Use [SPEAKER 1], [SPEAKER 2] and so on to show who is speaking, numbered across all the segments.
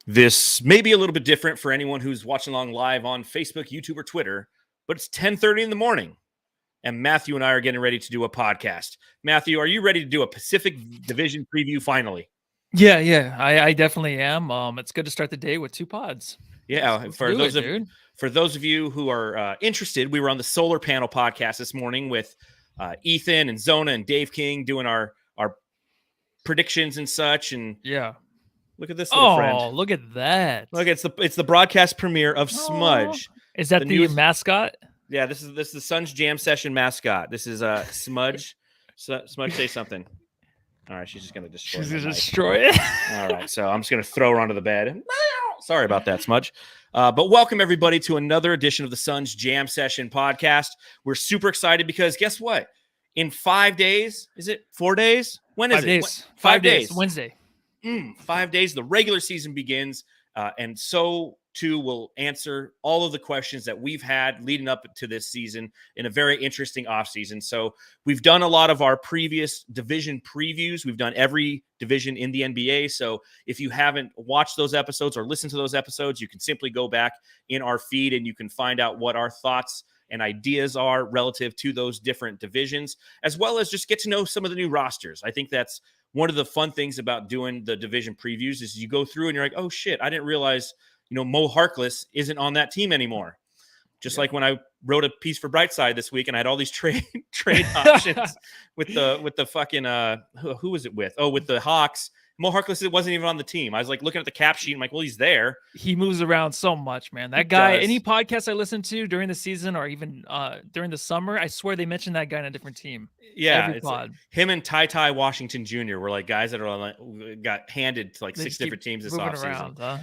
[SPEAKER 1] This may be a little bit different for anyone who's watching along live on Facebook, YouTube, or Twitter, but it's 10:30 in the morning, and Matthew and I are getting ready to do a podcast. Matthew, are you ready to do a Pacific Division preview finally?
[SPEAKER 2] Yeah, I definitely am. It's good to start the day with two pods.
[SPEAKER 1] Yeah, for those of you who are interested, we were on the Solar Panel podcast this morning with Ethan and Zona and Dave King doing our predictions and such. And
[SPEAKER 2] yeah,
[SPEAKER 1] look at this little friend.
[SPEAKER 2] Oh, look at that!
[SPEAKER 1] Look, it's the broadcast premiere of Smudge.
[SPEAKER 2] Is that the mascot?
[SPEAKER 1] Yeah, this is the Suns Jam Session mascot. This is Smudge. Smudge, say something. All right, she's just gonna destroy.
[SPEAKER 2] She's gonna destroy it.
[SPEAKER 1] All right, so I'm just gonna throw her onto the bed. Sorry about that, Smudge. But welcome everybody to another edition of the Suns Jam Session podcast. We're super excited because guess what? In 5 days, is it 4 days? When is
[SPEAKER 2] 5 days.
[SPEAKER 1] it? 5 days.
[SPEAKER 2] Wednesday.
[SPEAKER 1] 5 days. The regular season begins, and so too will answer all of the questions that we've had leading up to this season in a very interesting offseason. So we've done a lot of our previous division previews. We've done every division in the NBA. So if you haven't watched those episodes or listened to those episodes, you can simply go back in our feed and you can find out what our thoughts and ideas are relative to those different divisions, as well as just get to know some of the new rosters. I think that's one of the fun things about doing the division previews is you go through and you're like, oh shit, I didn't realize, Mo Harkless isn't on that team anymore. Just like when I wrote a piece for Brightside this week and I had all these trade options with the fucking who was it with? Oh, with the Hawks. Mo Harkless wasn't even on the team. I was like looking at the cap sheet. I'm like, well, he's there.
[SPEAKER 2] He moves around so much, man. That guy, any podcast I listen to during the season or even during the summer, I swear they mention that guy on a different team.
[SPEAKER 1] Yeah, it's like him and Ty Washington Jr. were like guys that are got handed to like 6 different teams this offseason. Huh?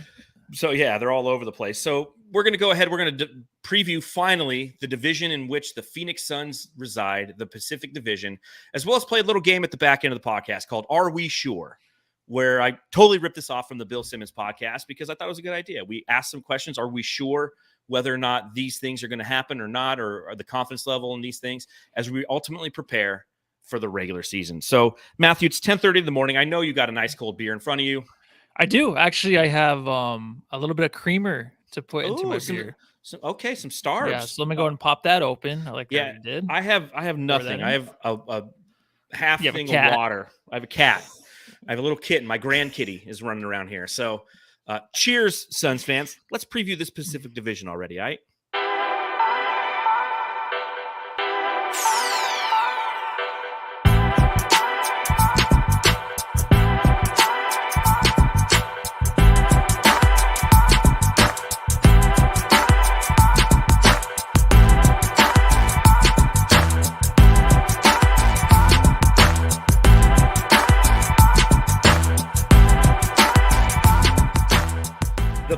[SPEAKER 1] So, yeah, they're all over the place. So we're going to go ahead. We're going to preview finally the division in which the Phoenix Suns reside, the Pacific Division, as well as play a little game at the back end of the podcast called Are We Sure? Where I totally ripped this off from the Bill Simmons podcast because I thought it was a good idea. We asked some questions. Are we sure whether or not these things are going to happen or not, or the confidence level in these things as we ultimately prepare for the regular season? So, Matthew, it's 10:30 in the morning. I know you got a nice cold beer in front of you.
[SPEAKER 2] I do. Actually, I have a little bit of creamer to put into my beer.
[SPEAKER 1] Some stars.
[SPEAKER 2] Yeah, so let me go ahead and pop that open. I like that you did.
[SPEAKER 1] I have nothing. I have a half thing of water. I have a cat. I have a little kitten. My grandkitty is running around here. So cheers, Suns fans. Let's preview this Pacific Division already, all right?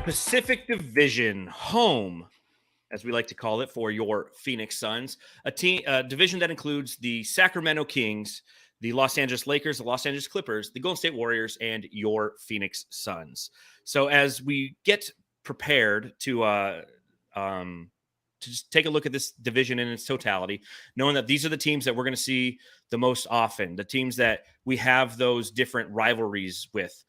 [SPEAKER 1] Pacific Division, home, as we like to call it, for your Phoenix Suns, a division that includes the Sacramento Kings, the Los Angeles Lakers, the Los Angeles Clippers, the Golden State Warriors, and your Phoenix Suns. So as we get prepared to just take a look at this division in its totality, knowing that these are the teams that we're going to see the most often, the teams that we have those different rivalries with.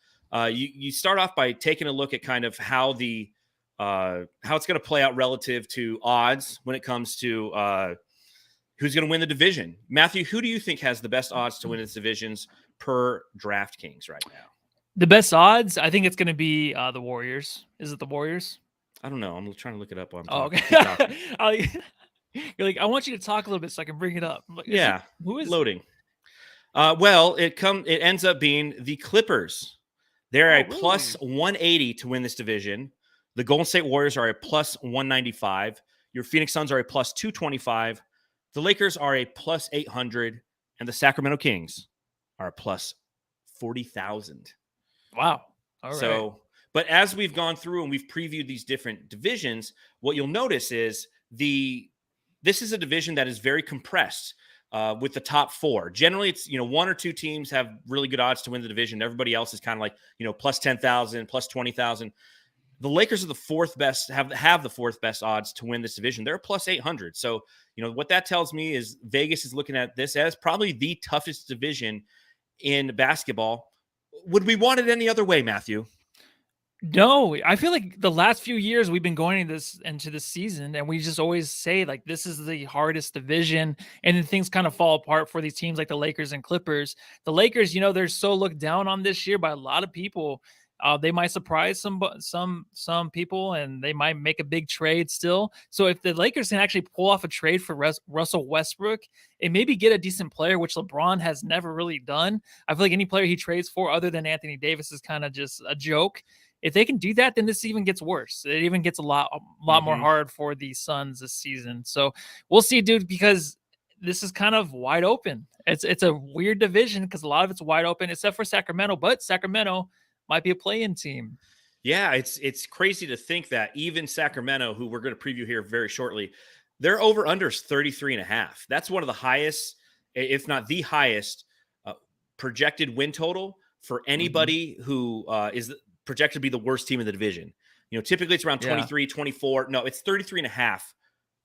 [SPEAKER 1] You start off by taking a look at kind of how it's going to play out relative to odds when it comes to who's going to win the division. Matthew, who do you think has the best odds to win its divisions per DraftKings right now?
[SPEAKER 2] The best odds, I think it's going to be the Warriors. Is it the Warriors?
[SPEAKER 1] I don't know. I'm trying to look it up. While
[SPEAKER 2] I'm talking. Okay. You're like, I want you to talk a little bit so I can bring it up. Like,
[SPEAKER 1] yeah. Who is loading? Well, it ends up being the Clippers. They're a plus 180 to win this division. The Golden State Warriors are a plus 195. Your Phoenix Suns are a plus 225. The Lakers are a plus 800. And the Sacramento Kings are a plus 40,000.
[SPEAKER 2] Wow. All right.
[SPEAKER 1] So, but as we've gone through and we've previewed these different divisions, what you'll notice is this is a division that is very compressed. With the top four. Generally, it's, one or two teams have really good odds to win the division. Everybody else is kind of like, plus 10,000, plus 20,000. The Lakers are the fourth best, have the fourth best odds to win this division. They're plus 800. So, what that tells me is Vegas is looking at this as probably the toughest division in basketball. Would we want it any other way, Matthew?
[SPEAKER 2] No, I feel like the last few years we've been going into this season, and we just always say like this is the hardest division, and then things kind of fall apart for these teams like the Lakers and Clippers. The Lakers, they're so looked down on this year by a lot of people. They might surprise some people, and they might make a big trade still. So if the Lakers can actually pull off a trade for Russell Westbrook and maybe get a decent player, which LeBron has never really done, I feel like any player he trades for other than Anthony Davis is kind of just a joke. If they can do that, then this even gets worse. It even gets a lot more hard for the Suns this season. So we'll see, dude, because this is kind of wide open. It's a weird division because a lot of it's wide open, except for Sacramento. But Sacramento might be a play-in team.
[SPEAKER 1] Yeah, it's crazy to think that even Sacramento, who we're going to preview here very shortly, their over-under is 33.5. That's one of the highest, if not the highest, projected win total for anybody who is projected to be the worst team in the division. Typically it's around 23, 24. No, it's 33.5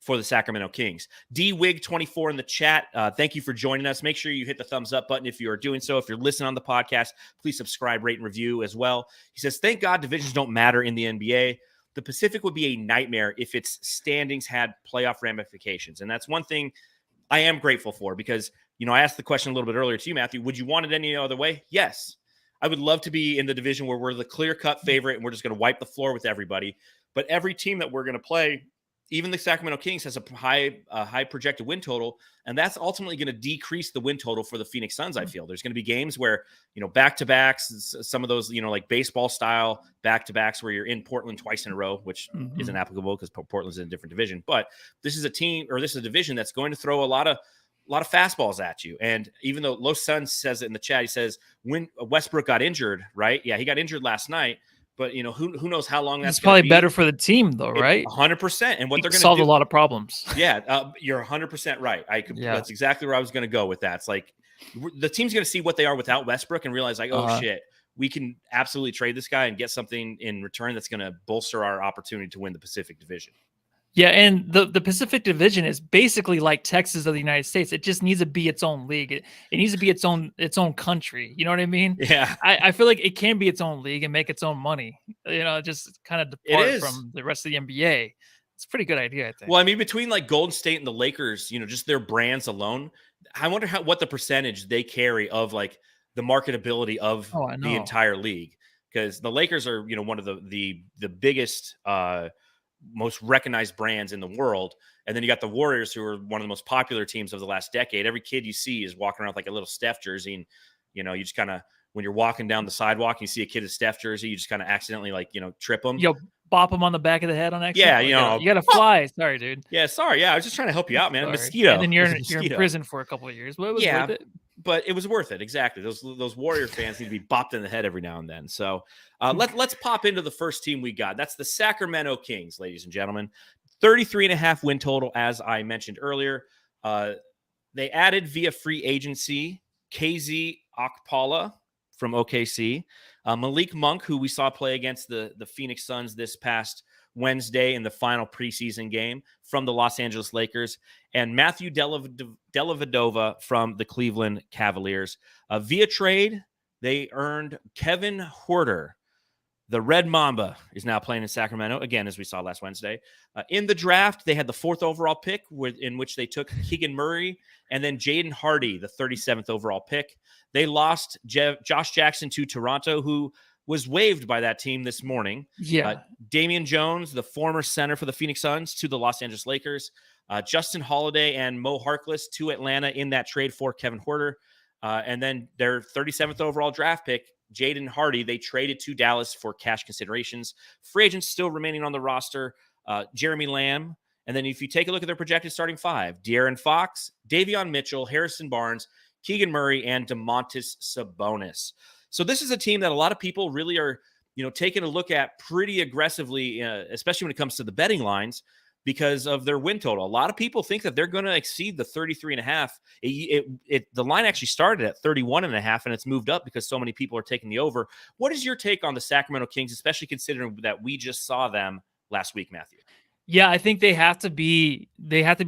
[SPEAKER 1] for the Sacramento Kings. DWig24 in the chat. Thank you for joining us. Make sure you hit the thumbs up button if you are doing so. If you're listening on the podcast, please subscribe, rate, and review as well. He says, thank God divisions don't matter in the NBA. The Pacific would be a nightmare if its standings had playoff ramifications. And that's one thing I am grateful for because, I asked the question a little bit earlier to you, Matthew. Would you want it any other way? Yes. I would love to be in the division where we're the clear-cut favorite and we're just going to wipe the floor with everybody. But every team that we're going to play, even the Sacramento Kings, has a high projected win total, and that's ultimately going to decrease the win total for the Phoenix Suns, I feel. There's going to be games where, back-to-backs, some of those, like baseball-style back-to-backs where you're in Portland twice in a row, which isn't applicable because Portland's in a different division. But this is a division that's going to throw a lot of fastballs at you. And even though Los Suns says it in the chat, he says when Westbrook got injured, right? Yeah, he got injured last night, but who knows how long that's
[SPEAKER 2] probably better for the team though, right?
[SPEAKER 1] 100%. And what they're going to
[SPEAKER 2] solve a lot of problems.
[SPEAKER 1] Yeah, you're 100% right. That's exactly where I was going to go with that. It's like the team's going to see what they are without Westbrook and realize like, oh shit, we can absolutely trade this guy and get something in return that's going to bolster our opportunity to win the Pacific Division.
[SPEAKER 2] Yeah, and the Pacific Division is basically like Texas of the United States. It just needs to be its own league. It needs to be its own country. You know what I mean?
[SPEAKER 1] Yeah.
[SPEAKER 2] I feel like it can be its own league and make its own money. Just kind of depart from the rest of the NBA. It's a pretty good idea, I think.
[SPEAKER 1] Well, I mean, between like Golden State and the Lakers, just their brands alone, I wonder what the percentage they carry of like the marketability of the entire league. Because the Lakers are, one of the biggest most recognized brands in the world. And then you got the Warriors, who are one of the most popular teams of the last decade. Every kid you see is walking around with like a little Steph jersey. And, you just kind of, when you're walking down the sidewalk and you see a kid in Steph jersey, you just kind of accidentally trip them.
[SPEAKER 2] Bop him on the back of the head on accident.
[SPEAKER 1] Yeah,
[SPEAKER 2] you got to fly. Sorry, dude.
[SPEAKER 1] Yeah, sorry. Yeah, I was just trying to help you out, man. Sorry. Mosquito.
[SPEAKER 2] And then you're in prison for a couple of years. But it was worth it.
[SPEAKER 1] But it was worth it. Exactly. Those Warrior fans need to be bopped in the head every now and then. So let's pop into the first team we got. That's the Sacramento Kings, ladies and gentlemen. 33.5 win total, as I mentioned earlier. They added via free agency KZ Okpala from OKC. Malik Monk, who we saw play against the Phoenix Suns this past Wednesday in the final preseason game from the Los Angeles Lakers, and Matthew Dellavedova from the Cleveland Cavaliers. Via trade, they earned Kevin Huerter. The Red Mamba is now playing in Sacramento, again, as we saw last Wednesday. In the draft, they had the 4th overall pick, in which they took Keegan Murray and then Jaden Hardy, the 37th overall pick. They lost Josh Jackson to Toronto, who was waived by that team this morning.
[SPEAKER 2] Yeah.
[SPEAKER 1] Damian Jones, the former center for the Phoenix Suns, to the Los Angeles Lakers. Justin Holiday and Mo Harkless to Atlanta in that trade for Kevin Huerter. And then their 37th overall draft pick, Jaden Hardy, they traded to Dallas for cash considerations. Free agents still remaining on the roster, Jeremy Lamb. And then if you take a look at their projected starting 5, Darren Fox, Davion Mitchell, Harrison Barnes, Keegan Murray, and Domantas Sabonis. So this is a team that a lot of people really are, taking a look at pretty aggressively, especially when it comes to the betting lines, because of their win total. A lot of people think that they're going to exceed the 33.5. The line actually started at 31.5, and it's moved up because so many people are taking the over. What is your take on the Sacramento Kings, especially considering that we just saw them last week, Matthew?
[SPEAKER 2] Yeah, I think they have to be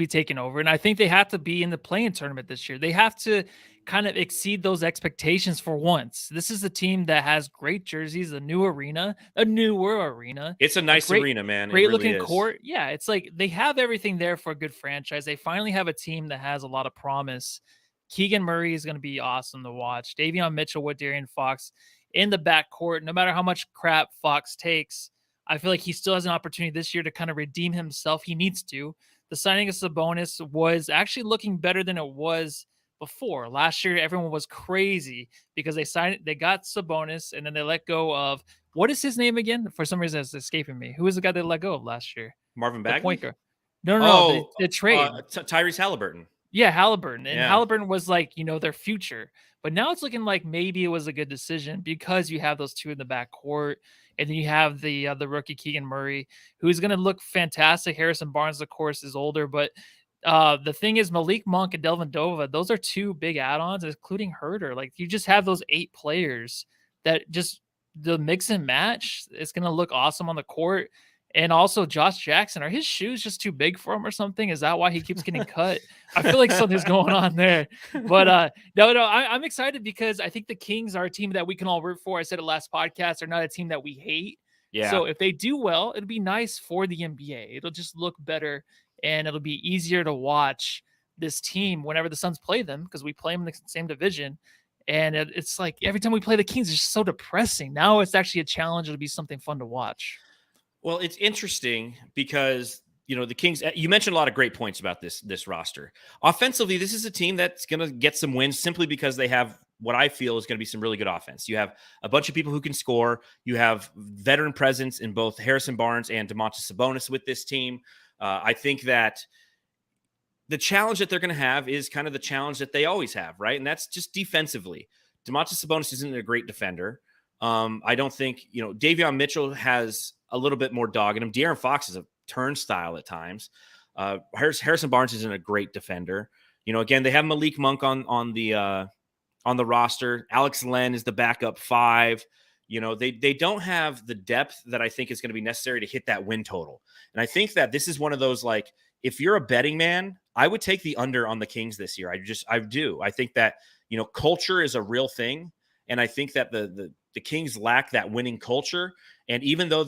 [SPEAKER 2] taken over, and I think they have to be in the play-in tournament this year. They have to kind of exceed those expectations for once. This is a team that has great jerseys, a newer arena,
[SPEAKER 1] It's a
[SPEAKER 2] a
[SPEAKER 1] nice
[SPEAKER 2] great,
[SPEAKER 1] arena, man. It
[SPEAKER 2] great
[SPEAKER 1] really
[SPEAKER 2] looking
[SPEAKER 1] is.
[SPEAKER 2] court. Yeah, it's like they have everything there for a good franchise. They finally have a team that has a lot of promise. Keegan Murray is going to be awesome to watch. Davion Mitchell with Darren Fox in the backcourt. No matter how much crap Fox takes, I feel like he still has an opportunity this year to kind of redeem himself. He needs to. The signing of Sabonis was actually looking better than it was before. Last year, everyone was crazy because they got Sabonis, and then they let go of, what is his name again? For some reason, it's escaping me. Who was the guy they let go of last year?
[SPEAKER 1] Marvin
[SPEAKER 2] The point
[SPEAKER 1] Bagley?
[SPEAKER 2] guard. No. The,
[SPEAKER 1] Oh,
[SPEAKER 2] the trade.
[SPEAKER 1] Tyrese Halliburton.
[SPEAKER 2] Yeah, Halliburton. And
[SPEAKER 1] Yeah.
[SPEAKER 2] Halliburton was like, their future. But now it's looking like maybe it was a good decision because you have those two in the backcourt. And then you have the rookie Keegan Murray, who's going to look fantastic. Harrison Barnes, of course, is older. But the thing is, Malik Monk and Delvin Dova, those are two big add-ons, including Herder. Like, you just have those 8 players that just the mix and match. It's going to look awesome on the court. And also Josh Jackson, are his shoes just too big for him or something? Is that why he keeps getting cut? I feel like something's going on there. But no, I'm excited because I think the Kings are a team that we can all root for. I said it last podcast. They're not a team that we hate.
[SPEAKER 1] Yeah.
[SPEAKER 2] So if they do well, it'll be nice for the NBA. It'll just look better and it'll be easier to watch this team whenever the Suns play them because we play them in the same division. And it's like every time we play the Kings, it's just so depressing. Now it's actually a challenge. It'll be something fun to watch.
[SPEAKER 1] Well, it's interesting because, the Kings, you mentioned a lot of great points about this roster. Offensively, this is a team that's going to get some wins simply because they have what I feel is going to be some really good offense. You have a bunch of people who can score. You have veteran presence in both Harrison Barnes and Domantas Sabonis with this team. I think that the challenge that they're going to have is kind of the challenge that they always have, right? And that's just defensively. Domantas Sabonis isn't a great defender. I don't think, Davion Mitchell has a little bit more dog in him. Darren Fox is a turnstile at times. Harrison Barnes isn't a great defender. Again, they have Malik Monk on the roster. Alex Len is the backup 5. They don't have the depth that I think is going to be necessary to hit that win total. And I think that this is one of those, like, if you're a betting man, I would take the under on the Kings this year. I do. I think that, culture is a real thing. And I think that the Kings lack that winning culture. And even though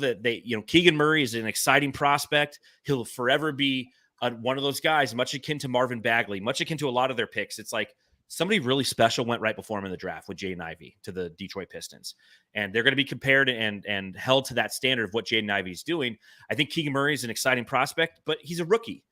[SPEAKER 1] Keegan Murray is an exciting prospect, he'll forever be one of those guys, much akin to Marvin Bagley, much akin to a lot of their picks. It's like somebody really special went right before him in the draft with Jaden Ivey to the Detroit Pistons. And they're going to be compared and held to that standard of what Jaden Ivey is doing. I think Keegan Murray is an exciting prospect, but he's a rookie.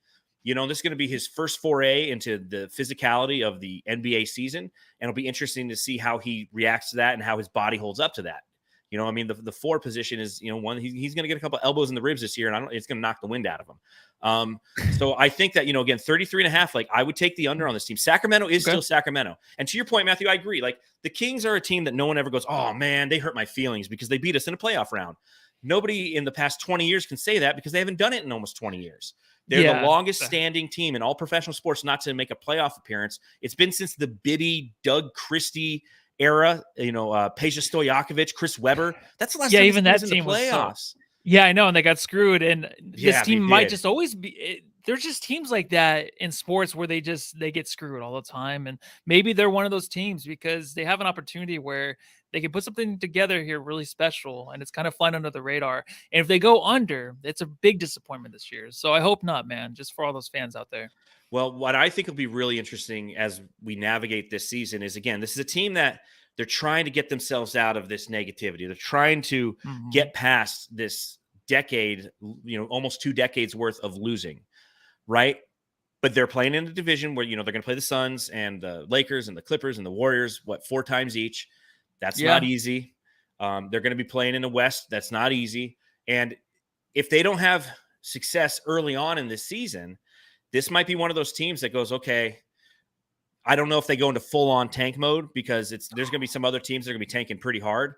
[SPEAKER 1] This is going to be his first foray into the physicality of the NBA season. And it'll be interesting to see how he reacts to that and how his body holds up to that. The 4 position is, one, he's going to get a couple elbows in the ribs this year, and it's going to knock the wind out of him. So I think that, again, 33.5, like, I would take the under on this team. Sacramento is still Sacramento. And to your point, Matthew, I agree. Like, the Kings are a team that no one ever goes, oh man, they hurt my feelings because they beat us in a playoff round. Nobody in the past 20 years can say that because they haven't done it in almost 20 years. They're the longest standing team in all professional sports not to make a playoff appearance. It's been since the Bibby, Doug Christie era, Peja Stojakovic, Chris Webber. That's the last time
[SPEAKER 2] even that
[SPEAKER 1] was in
[SPEAKER 2] team
[SPEAKER 1] the playoffs.
[SPEAKER 2] Yeah, I know, and they got screwed. And this team might just always be. There's just teams like that in sports where they get screwed all the time, and maybe they're one of those teams because they have an opportunity where they can put something together here really special, and it's kind of flying under the radar. And if they go under, it's a big disappointment this year. So I hope not, man. Just for all those fans out there.
[SPEAKER 1] Well, what I think will be really interesting as we navigate this season is, again, this is a team that they're trying to get themselves out of this negativity. They're trying to get past this decade, almost 2 decades worth of losing, right? But they're playing in a division where, they're going to play the Suns and the Lakers and the Clippers and the Warriors, 4 times each. That's not easy. They're going to be playing in the West. That's not easy. And if they don't have success early on in this season, this might be one of those teams that goes, okay, I don't know if they go into full-on tank mode because there's going to be some other teams that are going to be tanking pretty hard.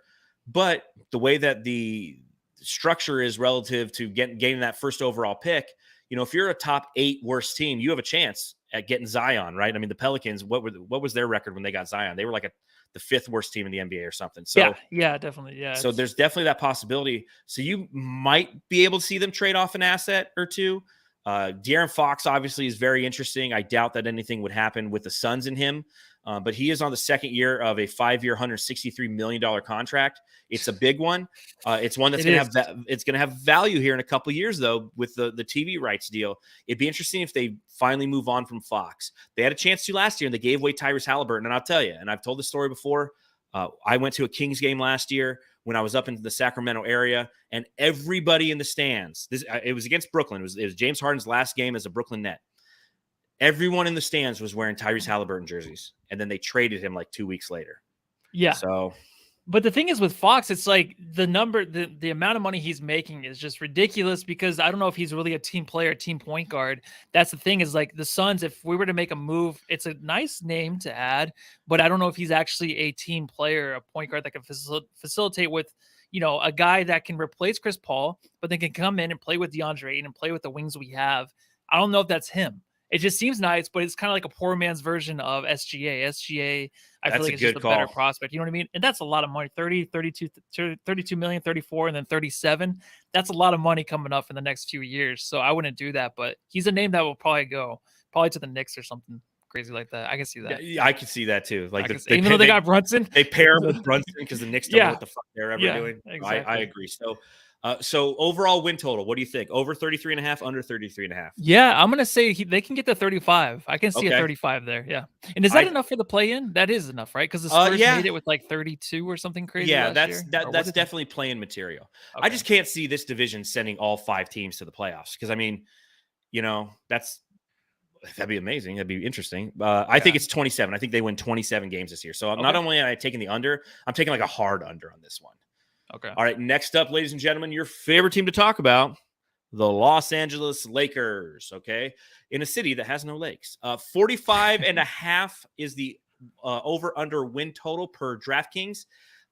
[SPEAKER 1] But the way that the structure is relative to gaining that first overall pick, if you're a top 8 worst team, you have a chance at getting Zion, right? I mean, the Pelicans, what was their record when they got Zion? They were like the 5th worst team in the NBA or something. So
[SPEAKER 2] yeah, definitely. Yeah.
[SPEAKER 1] So there's definitely that possibility. So you might be able to see them trade off an asset or 2. Darren Fox obviously is very interesting. I doubt that anything would happen with the Suns and him. But he is on the second year of a 5-year, $163 million contract. It's a big one. It's one that's going to have value here in a couple of years, though, with the TV rights deal. It'd be interesting if they finally move on from Fox. They had a chance to last year, and they gave away Tyrese Halliburton. And I'll tell you, and I've told the story before, I went to a Kings game last year when I was up in the Sacramento area, and everybody in the stands, it was against Brooklyn. It was James Harden's last game as a Brooklyn Net. Everyone in the stands was wearing Tyrese Halliburton jerseys, and then they traded him like 2 weeks later.
[SPEAKER 2] Yeah.
[SPEAKER 1] So,
[SPEAKER 2] but the thing is with Fox, it's like the amount of money he's making is just ridiculous, because I don't know if he's really a team player, team point guard. That's the thing, is like the Suns, if we were to make a move, it's a nice name to add, but I don't know if he's actually a team player, a point guard that can facilitate with, a guy that can replace Chris Paul, but then can come in and play with DeAndre Ayton and play with the wings we have. I don't know if that's him. It just seems nice, but it's kind of like a poor man's version of SGA. SGA, I feel like it's just a better prospect. You know what I mean? And that's a lot of money. 32 million, 34, and then 37. That's a lot of money coming up in the next few years. So I wouldn't do that, but he's a name that will probably go to the Knicks or something crazy like that. I can see that.
[SPEAKER 1] Yeah, I can see that too. Like
[SPEAKER 2] even though they got Brunson,
[SPEAKER 1] they pair him with Brunson because the Knicks don't know what the fuck they're ever doing.
[SPEAKER 2] Exactly.
[SPEAKER 1] I agree. So overall win total, what do you think? Over 33.5, under 33.5?
[SPEAKER 2] Yeah, I'm gonna say they can get to 35. I can see a 35 there. Yeah, and is that enough for the play-in? That is enough, right? Because the Spurs made it with like 32 or something crazy.
[SPEAKER 1] Yeah, that's definitely play-in material. Okay. I just can't see this division sending all 5 teams to the playoffs, because I mean, that'd be amazing. That'd be interesting. I think it's 27. I think they win 27 games this year. So not only am I taking the under, I'm taking like a hard under on this one.
[SPEAKER 2] Okay.
[SPEAKER 1] All right. Next up, ladies and gentlemen, your favorite team to talk about, the Los Angeles Lakers. Okay. In a city that has no lakes. 45.5 is the over under win total per DraftKings.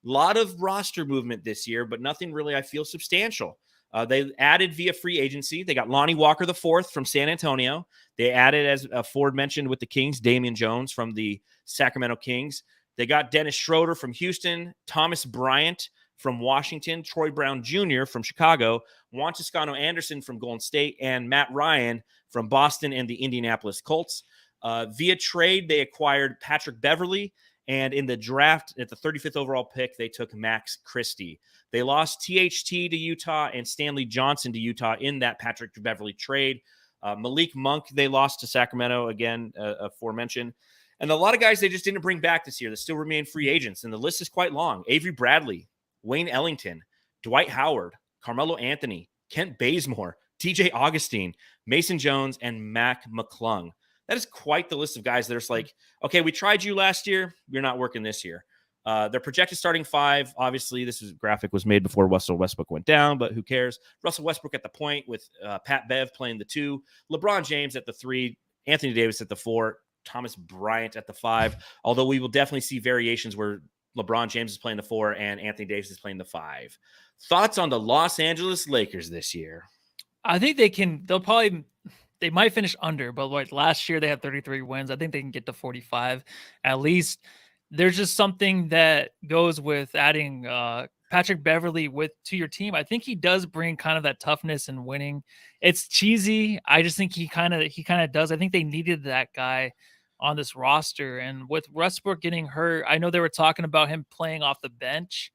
[SPEAKER 1] A lot of roster movement this year, but nothing really, I feel, substantial. They added via free agency. They got Lonnie Walker IV from San Antonio. They added, as Ford mentioned with the Kings, Damian Jones from the Sacramento Kings. They got Dennis Schroeder from Houston, Thomas Bryant from Washington, Troy Brown Jr. from Chicago, Juan Toscano Anderson from Golden State, and Matt Ryan from Boston and the Indianapolis Colts. Via trade, they acquired Patrick Beverley, and in the draft at the 35th overall pick, they took Max Christie. They lost THT to Utah and Stanley Johnson to Utah in that Patrick Beverley trade. Malik Monk, they lost to Sacramento, again, aforementioned. And a lot of guys they just didn't bring back this year that still remain free agents, and the list is quite long. Avery Bradley, Wayne Ellington, Dwight Howard, Carmelo Anthony, Kent Bazemore, TJ Augustine, Mason Jones, and Mac McClung. That is quite the list of guys that are like, okay, we tried you last year. You're not working this year. Their projected starting 5, obviously, graphic was made before Russell Westbrook went down, but who cares? Russell Westbrook at the point with Pat Bev playing the 2, LeBron James at the 3, Anthony Davis at the 4, Thomas Bryant at the 5, although we will definitely see variations where LeBron James is playing the 4 and Anthony Davis is playing the 5. Thoughts on the Los Angeles Lakers this year?
[SPEAKER 2] I think they might finish under, but like last year they had 33 wins. I think they can get to 45 at least. There's just something that goes with adding Patrick Beverley to your team. I think he does bring kind of that toughness and winning. It's cheesy. I just think he kind of does. I think they needed that guy on this roster. And with Westbrook getting hurt, I know they were talking about him playing off the bench.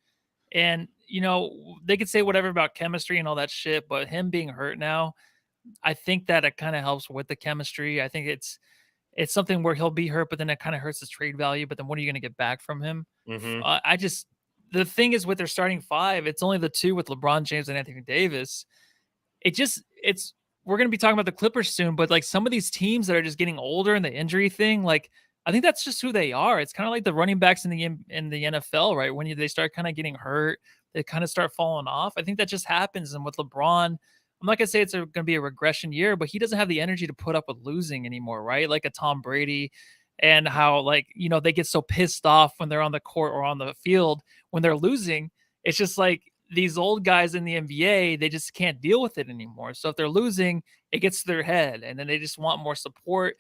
[SPEAKER 2] And, they could say whatever about chemistry and all that shit, but him being hurt now, I think that it kind of helps with the chemistry. I think it's something where he'll be hurt, but then it kind of hurts his trade value. But then what are you going to get back from him?
[SPEAKER 1] Mm-hmm.
[SPEAKER 2] The thing is with their starting 5, it's only the 2 with LeBron James and Anthony Davis. We're going to be talking about the Clippers soon, but like some of these teams that are just getting older and the injury thing, like I think that's just who they are. It's kind of like the running backs in the NFL, right? When they start kind of getting hurt, they kind of start falling off. I think that just happens. And with LeBron, I'm not going to say it's going to be a regression year, but he doesn't have the energy to put up with losing anymore, right? Like a Tom Brady, and how they get so pissed off when they're on the court or on the field when they're losing. It's just like these old guys in the NBA, they just can't deal with it anymore. So if they're losing, it gets to their head, and then they just want more support.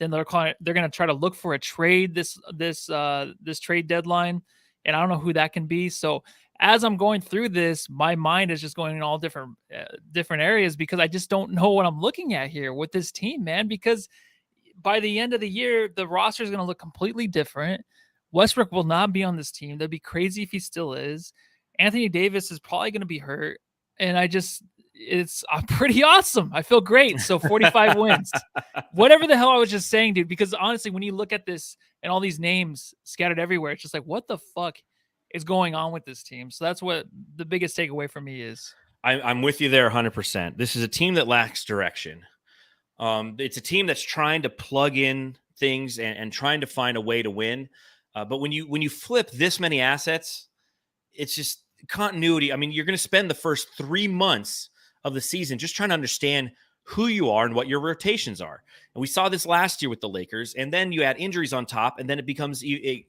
[SPEAKER 2] Then they're going to try to look for a trade this trade deadline, and I don't know who that can be. So as I'm going through this, my mind is just going in all different areas, because I just don't know what I'm looking at here with this team, man. Because by the end of the year, the roster is going to look completely different. Westbrook will not be on this team. That'd be crazy if he still is. Anthony Davis is probably going to be hurt. And it's pretty awesome. I feel great. So 45 wins. Whatever the hell I was just saying, dude, because honestly, when you look at this and all these names scattered everywhere, it's just like, what the fuck is going on with this team? So that's what the biggest takeaway for me is.
[SPEAKER 1] I'm with you there 100%. This is a team that lacks direction. It's a team that's trying to plug in things and trying to find a way to win. But when you flip this many assets, it's just continuity. I mean, you're going to spend the first 3 months of the season just trying to understand who you are and what your rotations are. And we saw this last year with the Lakers, and then you add injuries on top, and then it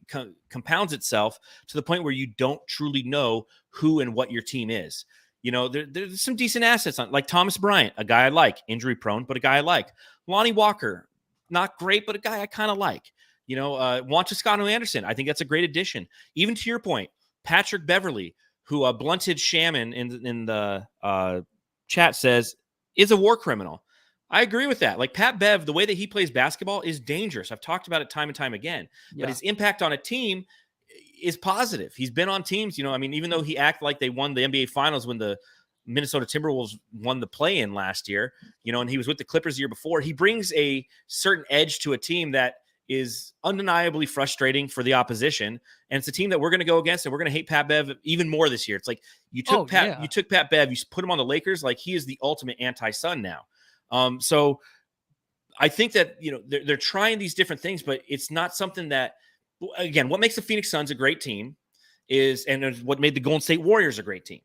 [SPEAKER 1] compounds itself to the point where you don't truly know who and what your team is. You know, there's some decent assets on, like Thomas Bryant, a guy I like, injury prone, but a guy I like. Lonnie Walker, not great, but a guy I kind of like. You know, Juan Toscano Anderson, I think that's a great addition. Even to your point, Patrick Beverley, who blunted Shaman in the chat says is a war criminal. I agree with that. Like Pat Bev, the way that he plays basketball is dangerous. I've talked about it time and time again, but his impact on a team is positive. He's been on teams, you know, I mean, even though he acted like they won the NBA finals when the Minnesota Timberwolves won the play-in last year, you know, and he was with the Clippers the year before, he brings a certain edge to a team that is undeniably frustrating for the opposition. And it's a team that we're going to go against, and we're going to hate Pat Bev even more this year. It's like you took Pat Bev, you put him on the Lakers, like he is the ultimate anti-Sun now. So I think that, you know, they're trying these different things, but it's not something that, again, what makes the Phoenix Suns a great team is, and what made the Golden State Warriors a great team,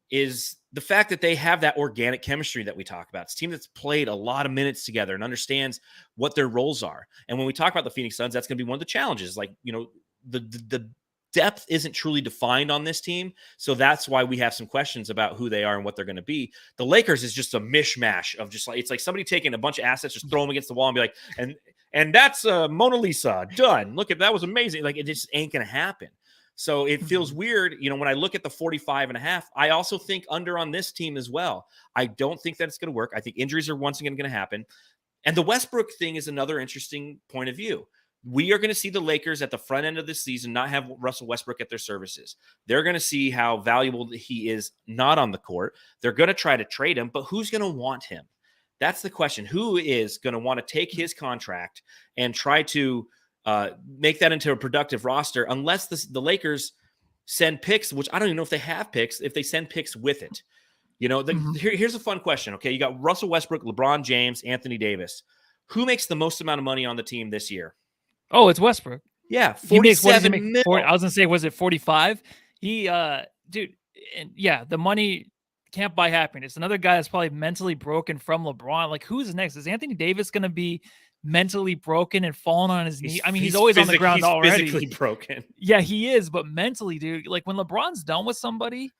[SPEAKER 1] is the fact that they have that organic chemistry that we talk about. It's a team that's played a lot of minutes together and understands what their roles are. And when we talk about the Phoenix Suns, that's going to be one of the challenges. Like, you know, the depth isn't truly defined on this team. So that's why we have some questions about who they are and what they're going to be. The Lakers is just a mishmash of just like, it's like somebody taking a bunch of assets, just throw them against the wall and be like, and that's Mona Lisa done. Look at that, was amazing. Like, it just ain't going to happen. So it feels weird. You know, when I look at the 45.5, I also think under on this team as well. I don't think that it's going to work. I think injuries are once again going to happen. And the Westbrook thing is another interesting point of view. We are going to see the Lakers at the front end of this season not have Russell Westbrook at their services. They're going to see how valuable he is not on the court. They're going to try to trade him, but who's going to want him? That's the question. Who is going to want to take his contract and try to make that into a productive roster, unless the Lakers send picks, which I don't even know if they have picks, if they send picks with it. You know, here's a fun question. Okay, you got Russell Westbrook, LeBron James, Anthony Davis. Who makes the most amount of money on the team this year?
[SPEAKER 2] Oh, it's Westbrook.
[SPEAKER 1] Yeah,
[SPEAKER 2] 47 million. I was gonna say, was it 45? Dude, and yeah, the money can't buy happiness. Another guy that's probably mentally broken from LeBron. Like, who's next? Is Anthony Davis gonna be mentally broken and falling on his knee? I mean, he's always on the ground already.
[SPEAKER 1] Physically broken.
[SPEAKER 2] Yeah, he is. But mentally, dude, like when LeBron's done with somebody,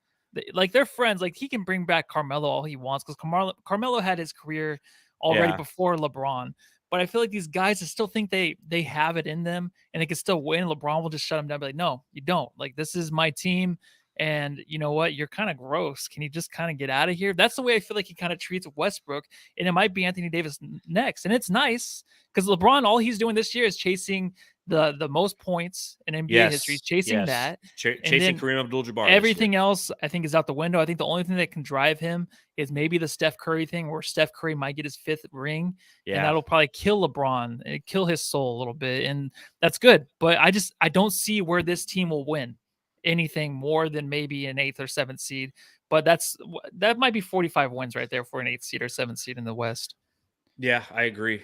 [SPEAKER 2] like they're friends. Like he can bring back Carmelo all he wants, because Carmelo had his career already before LeBron. But I feel like these guys still think they have it in them and they can still win. LeBron will just shut them down. Be like, no, you don't. Like, this is my team. And you know what? You're kind of gross. Can you just kind of get out of here? That's the way I feel like he kind of treats Westbrook. And it might be Anthony Davis next. And it's nice because LeBron, all he's doing this year is chasing the most points in NBA history. He's chasing that.
[SPEAKER 1] Chasing Kareem Abdul-Jabbar.
[SPEAKER 2] Everything else, I think, is out the window. I think the only thing that can drive him is maybe the Steph Curry thing, where Steph Curry might get his 5th ring. Yeah. And that'll probably kill LeBron and kill his soul a little bit. And that's good. But I don't see where this team will win anything more than maybe an 8th or 7th seed. But that might be 45 wins right there for an 8th seed or 7th seed in the West.
[SPEAKER 1] Yeah, I agree.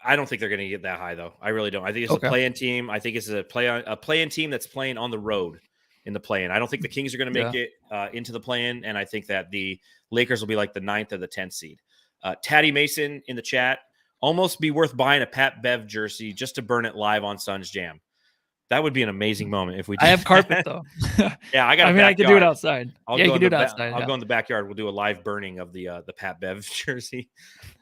[SPEAKER 1] I don't think they're going to get that high, though. I really don't. I think it's a play-in team. I think it's a play-in team that's playing on the road in the play-in. I don't think the Kings are going to make it into the play-in, and I think that the Lakers will be like the 9th or the 10th seed. Taddy Mason in the chat, almost be worth buying a Pat Bev jersey just to burn it live on Suns Jam. That would be an amazing moment if we did.
[SPEAKER 2] I have carpet, though.
[SPEAKER 1] Yeah, I got.
[SPEAKER 2] I can do it outside.
[SPEAKER 1] You can do it outside. I'll go in the backyard. We'll do a live burning of the Pat Bev jersey.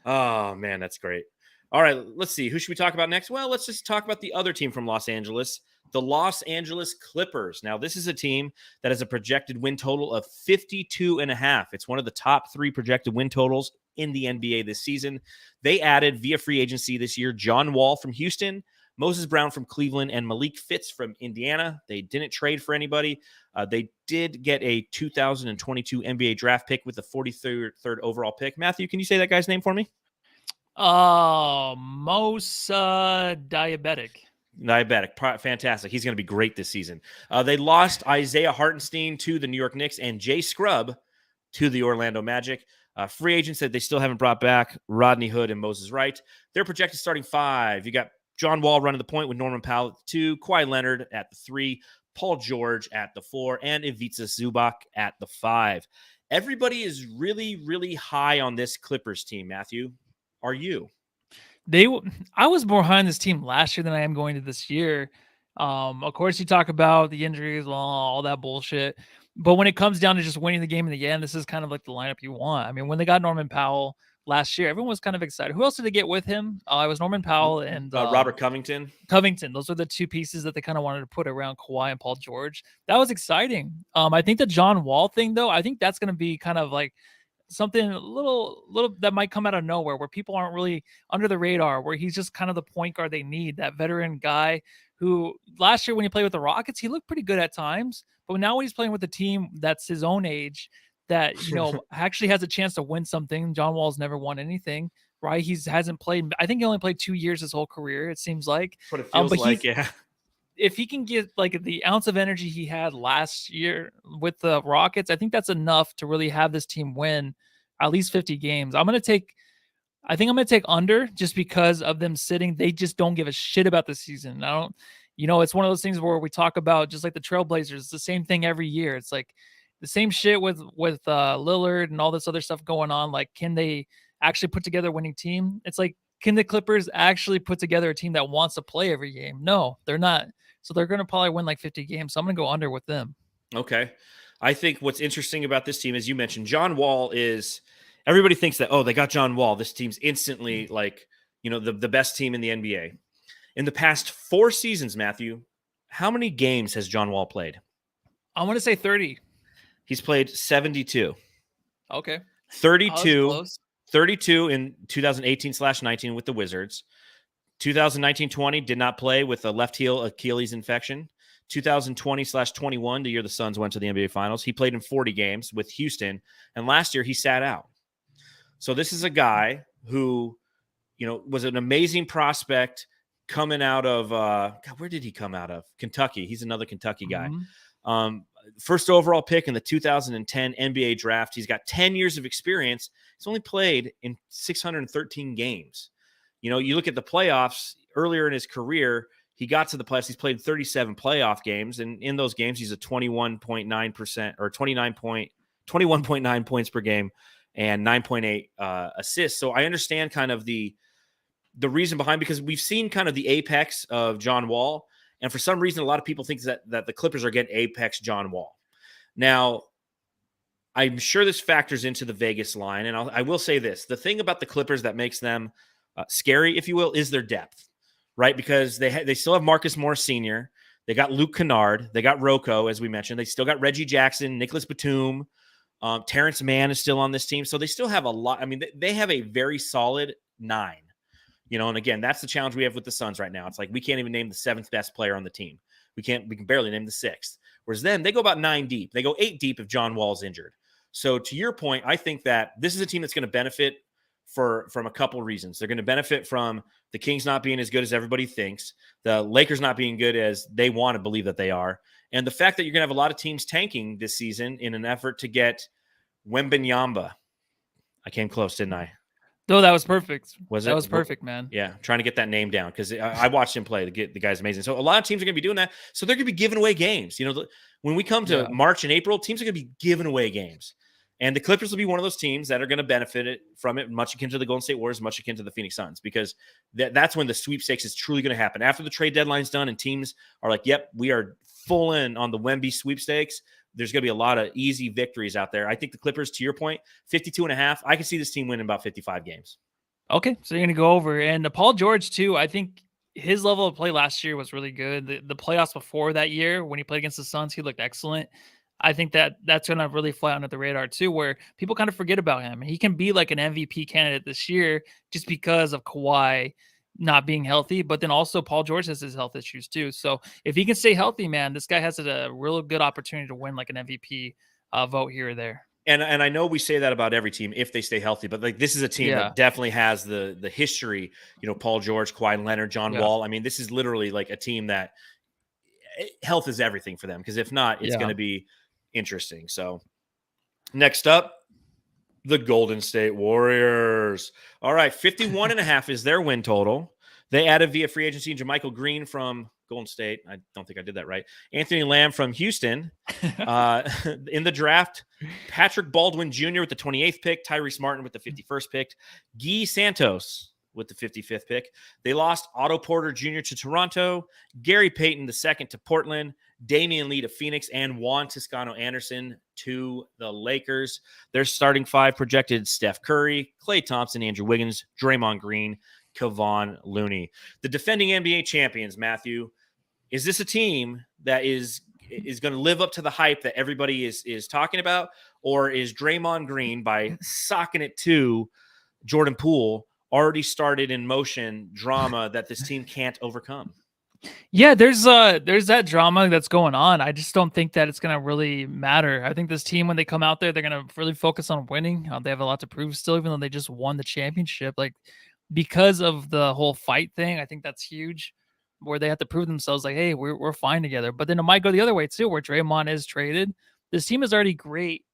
[SPEAKER 1] Oh man, that's great. All right, let's see. Who should we talk about next? Well, let's just talk about the other team from Los Angeles, the Los Angeles Clippers. Now, this is a team that has a projected win total of 52.5. It's one of the top 3 projected win totals in the NBA this season. They added via free agency this year John Wall from Houston, Moses Brown from Cleveland, and Malik Fitz from Indiana. They didn't trade for anybody. They did get a 2022 NBA draft pick with the 43rd overall pick. Matthew, can you say that guy's name for me?
[SPEAKER 2] Diabetic.
[SPEAKER 1] Fantastic. He's going to be great this season. They lost Isaiah Hartenstein to the New York Knicks and Jay Scrubb to the Orlando Magic. Free agents that they still haven't brought back, Rodney Hood and Moses Wright. They're projected starting 5. You got John Wall running the point with Norman Powell at the 2, Kawhi Leonard at the 3, Paul George at the 4, and Ivica Zubac at the 5. Everybody is really, really high on this Clippers team, Matthew. Are you?
[SPEAKER 2] I was more high on this team last year than I am going to this year. Of course, you talk about the injuries, all that bullshit. But when it comes down to just winning the game in the end, this is kind of like the lineup you want. I mean, when they got Norman Powell last year, everyone was kind of excited. Who else did they get with him? It was Norman Powell and
[SPEAKER 1] Robert Covington.
[SPEAKER 2] Those were the 2 pieces that they kind of wanted to put around Kawhi and Paul George. That was exciting. I think the John Wall thing, though, I think that's going to be kind of like something a little that might come out of nowhere, where people aren't really under the radar, where he's just kind of the point guard they need, that veteran guy who last year when he played with the Rockets, he looked pretty good at times. But now when he's playing with a team that's his own age, that, actually has a chance to win something. John Wall's never won anything, right? Hasn't played. I think he only played 2 years his whole career, it seems like.
[SPEAKER 1] That's what it feels like, yeah.
[SPEAKER 2] If he can get like the ounce of energy he had last year with the Rockets, I think that's enough to really have this team win at least 50 games. I think I'm going to take under, just because of them sitting. They just don't give a shit about the season. It's one of those things where we talk about, just like the Trailblazers, it's the same thing every year. It's like the same shit with Lillard and all this other stuff going on. Like, can they actually put together a winning team? It's like, can the Clippers actually put together a team that wants to play every game? No, they're not. So they're going to probably win like 50 games. So I'm going to go under with them.
[SPEAKER 1] Okay. I think what's interesting about this team, as you mentioned, John Wall is – everybody thinks that, they got John Wall. This team's instantly like, the best team in the NBA. In the past 4 seasons, Matthew, how many games has John Wall played?
[SPEAKER 2] I want to say 30.
[SPEAKER 1] He's played 72.
[SPEAKER 2] Okay.
[SPEAKER 1] 32 in 2018/19 with the Wizards. 2019-20 did not play with a left heel Achilles infection. 2020/21, the year the Suns went to the NBA Finals, he played in 40 games with Houston, and last year he sat out. So this is a guy who, was an amazing prospect coming out of where did he come out of? Kentucky. He's another Kentucky guy. Mm-hmm. First overall pick in the 2010 NBA draft. He's got 10 years of experience. He's only played in 613 games. You look at the playoffs earlier in his career, he got to the playoffs. He's played 37 playoff games, and in those games, he's a 21.9% or 21.9 points per game and 9.8 assists. So I understand kind of the reason behind, because we've seen kind of the apex of John Wall, and for some reason, a lot of people think that the Clippers are getting apex John Wall. Now, I'm sure this factors into the Vegas line, and I will say this: the thing about the Clippers that makes them scary, if you will, is their depth, right? Because they still have Marcus Morris Sr., they got Luke Kennard, they got Rocco, as we mentioned, they still got Reggie Jackson, Nicholas Batum, Terrence Mann is still on this team, so they still have a lot. I mean, they have a very solid 9. And again, that's the challenge we have with the Suns right now. It's like we can't even name the 7th best player on the team. We can barely name the 6th. Whereas then they go about 9 deep. They go 8 deep if John Wall's injured. So to your point, I think that this is a team that's going to benefit from a couple of reasons. They're going to benefit from the Kings not being as good as everybody thinks, the Lakers not being good as they want to believe that they are, and the fact that you're going to have a lot of teams tanking this season in an effort to get Wembanyama. I came close, didn't I?
[SPEAKER 2] No, that was perfect.
[SPEAKER 1] That
[SPEAKER 2] was perfect, man.
[SPEAKER 1] Yeah, trying to get that name down, because I watched him play. The guy's amazing. So a lot of teams are going to be doing that. So they're going to be giving away games. When we come to March and April, teams are going to be giving away games. And the Clippers will be one of those teams that are going to benefit from it, much akin to the Golden State Warriors, much akin to the Phoenix Suns, because that's when the sweepstakes is truly going to happen. After the trade deadline's done and teams are like, yep, we are full in on the Wemby sweepstakes, there's going to be a lot of easy victories out there. I think the Clippers, to your point, 52.5, I can see this team winning about 55 games.
[SPEAKER 2] Okay, so you're going to go over. And Paul George, too, I think his level of play last year was really good. The playoffs before that year, when he played against the Suns, he looked excellent. I think that's going to really fly under the radar too, where people kind of forget about him. He can be like an MVP candidate this year just because of Kawhi not being healthy, but then also Paul George has his health issues too. So if he can stay healthy, man, this guy has a real good opportunity to win like an MVP vote here or there.
[SPEAKER 1] And I know we say that about every team if they stay healthy, but like this is a team
[SPEAKER 2] Yeah.
[SPEAKER 1] that definitely has the history. Paul George, Kawhi Leonard, John Wall. I mean, this is literally like a team that health is everything for them. Because if not, it's going to be interesting. So next up, the Golden State Warriors. All right, 51.5 is their win total. They added via free agency JaMychal Green from Golden State. I don't think I did that right. Anthony Lamb from Houston. In the draft, Patrick Baldwin Jr. with the 28th pick, Tyrese Martin with the 51st pick, Guy Santos with the 55th pick. They lost Otto Porter Jr. to Toronto, Gary Payton II to Portland, Damian Lee to Phoenix, and Juan Toscano Anderson to the Lakers. Their starting five projected Steph Curry, Klay Thompson, Andrew Wiggins, Draymond Green, Kevon Looney. The defending NBA champions, Matthew, is this a team that is going to live up to the hype that everybody is talking about, or is Draymond Green, by socking it to Jordan Poole, already started in motion drama that this team can't overcome?
[SPEAKER 2] Yeah, there's that drama that's going on. I just don't think that it's going to really matter. I think this team, when they come out there, they're going to really focus on winning. They have a lot to prove still, even though they just won the championship. Like, because of the whole fight thing, I think that's huge, where they have to prove themselves like, hey, we're fine together. But then it might go the other way too, where Draymond is traded. This team is already great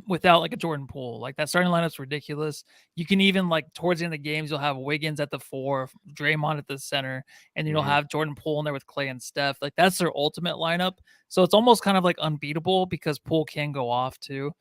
[SPEAKER 2] without like a Jordan Poole. Like, that starting lineup's ridiculous. You can even, like, towards the end of the games, you'll have Wiggins at the 4, Draymond at the center, and you'll have Jordan Poole in there with Klay and Steph. Like, that's their ultimate lineup. So it's almost kind of like unbeatable because Poole can go off too.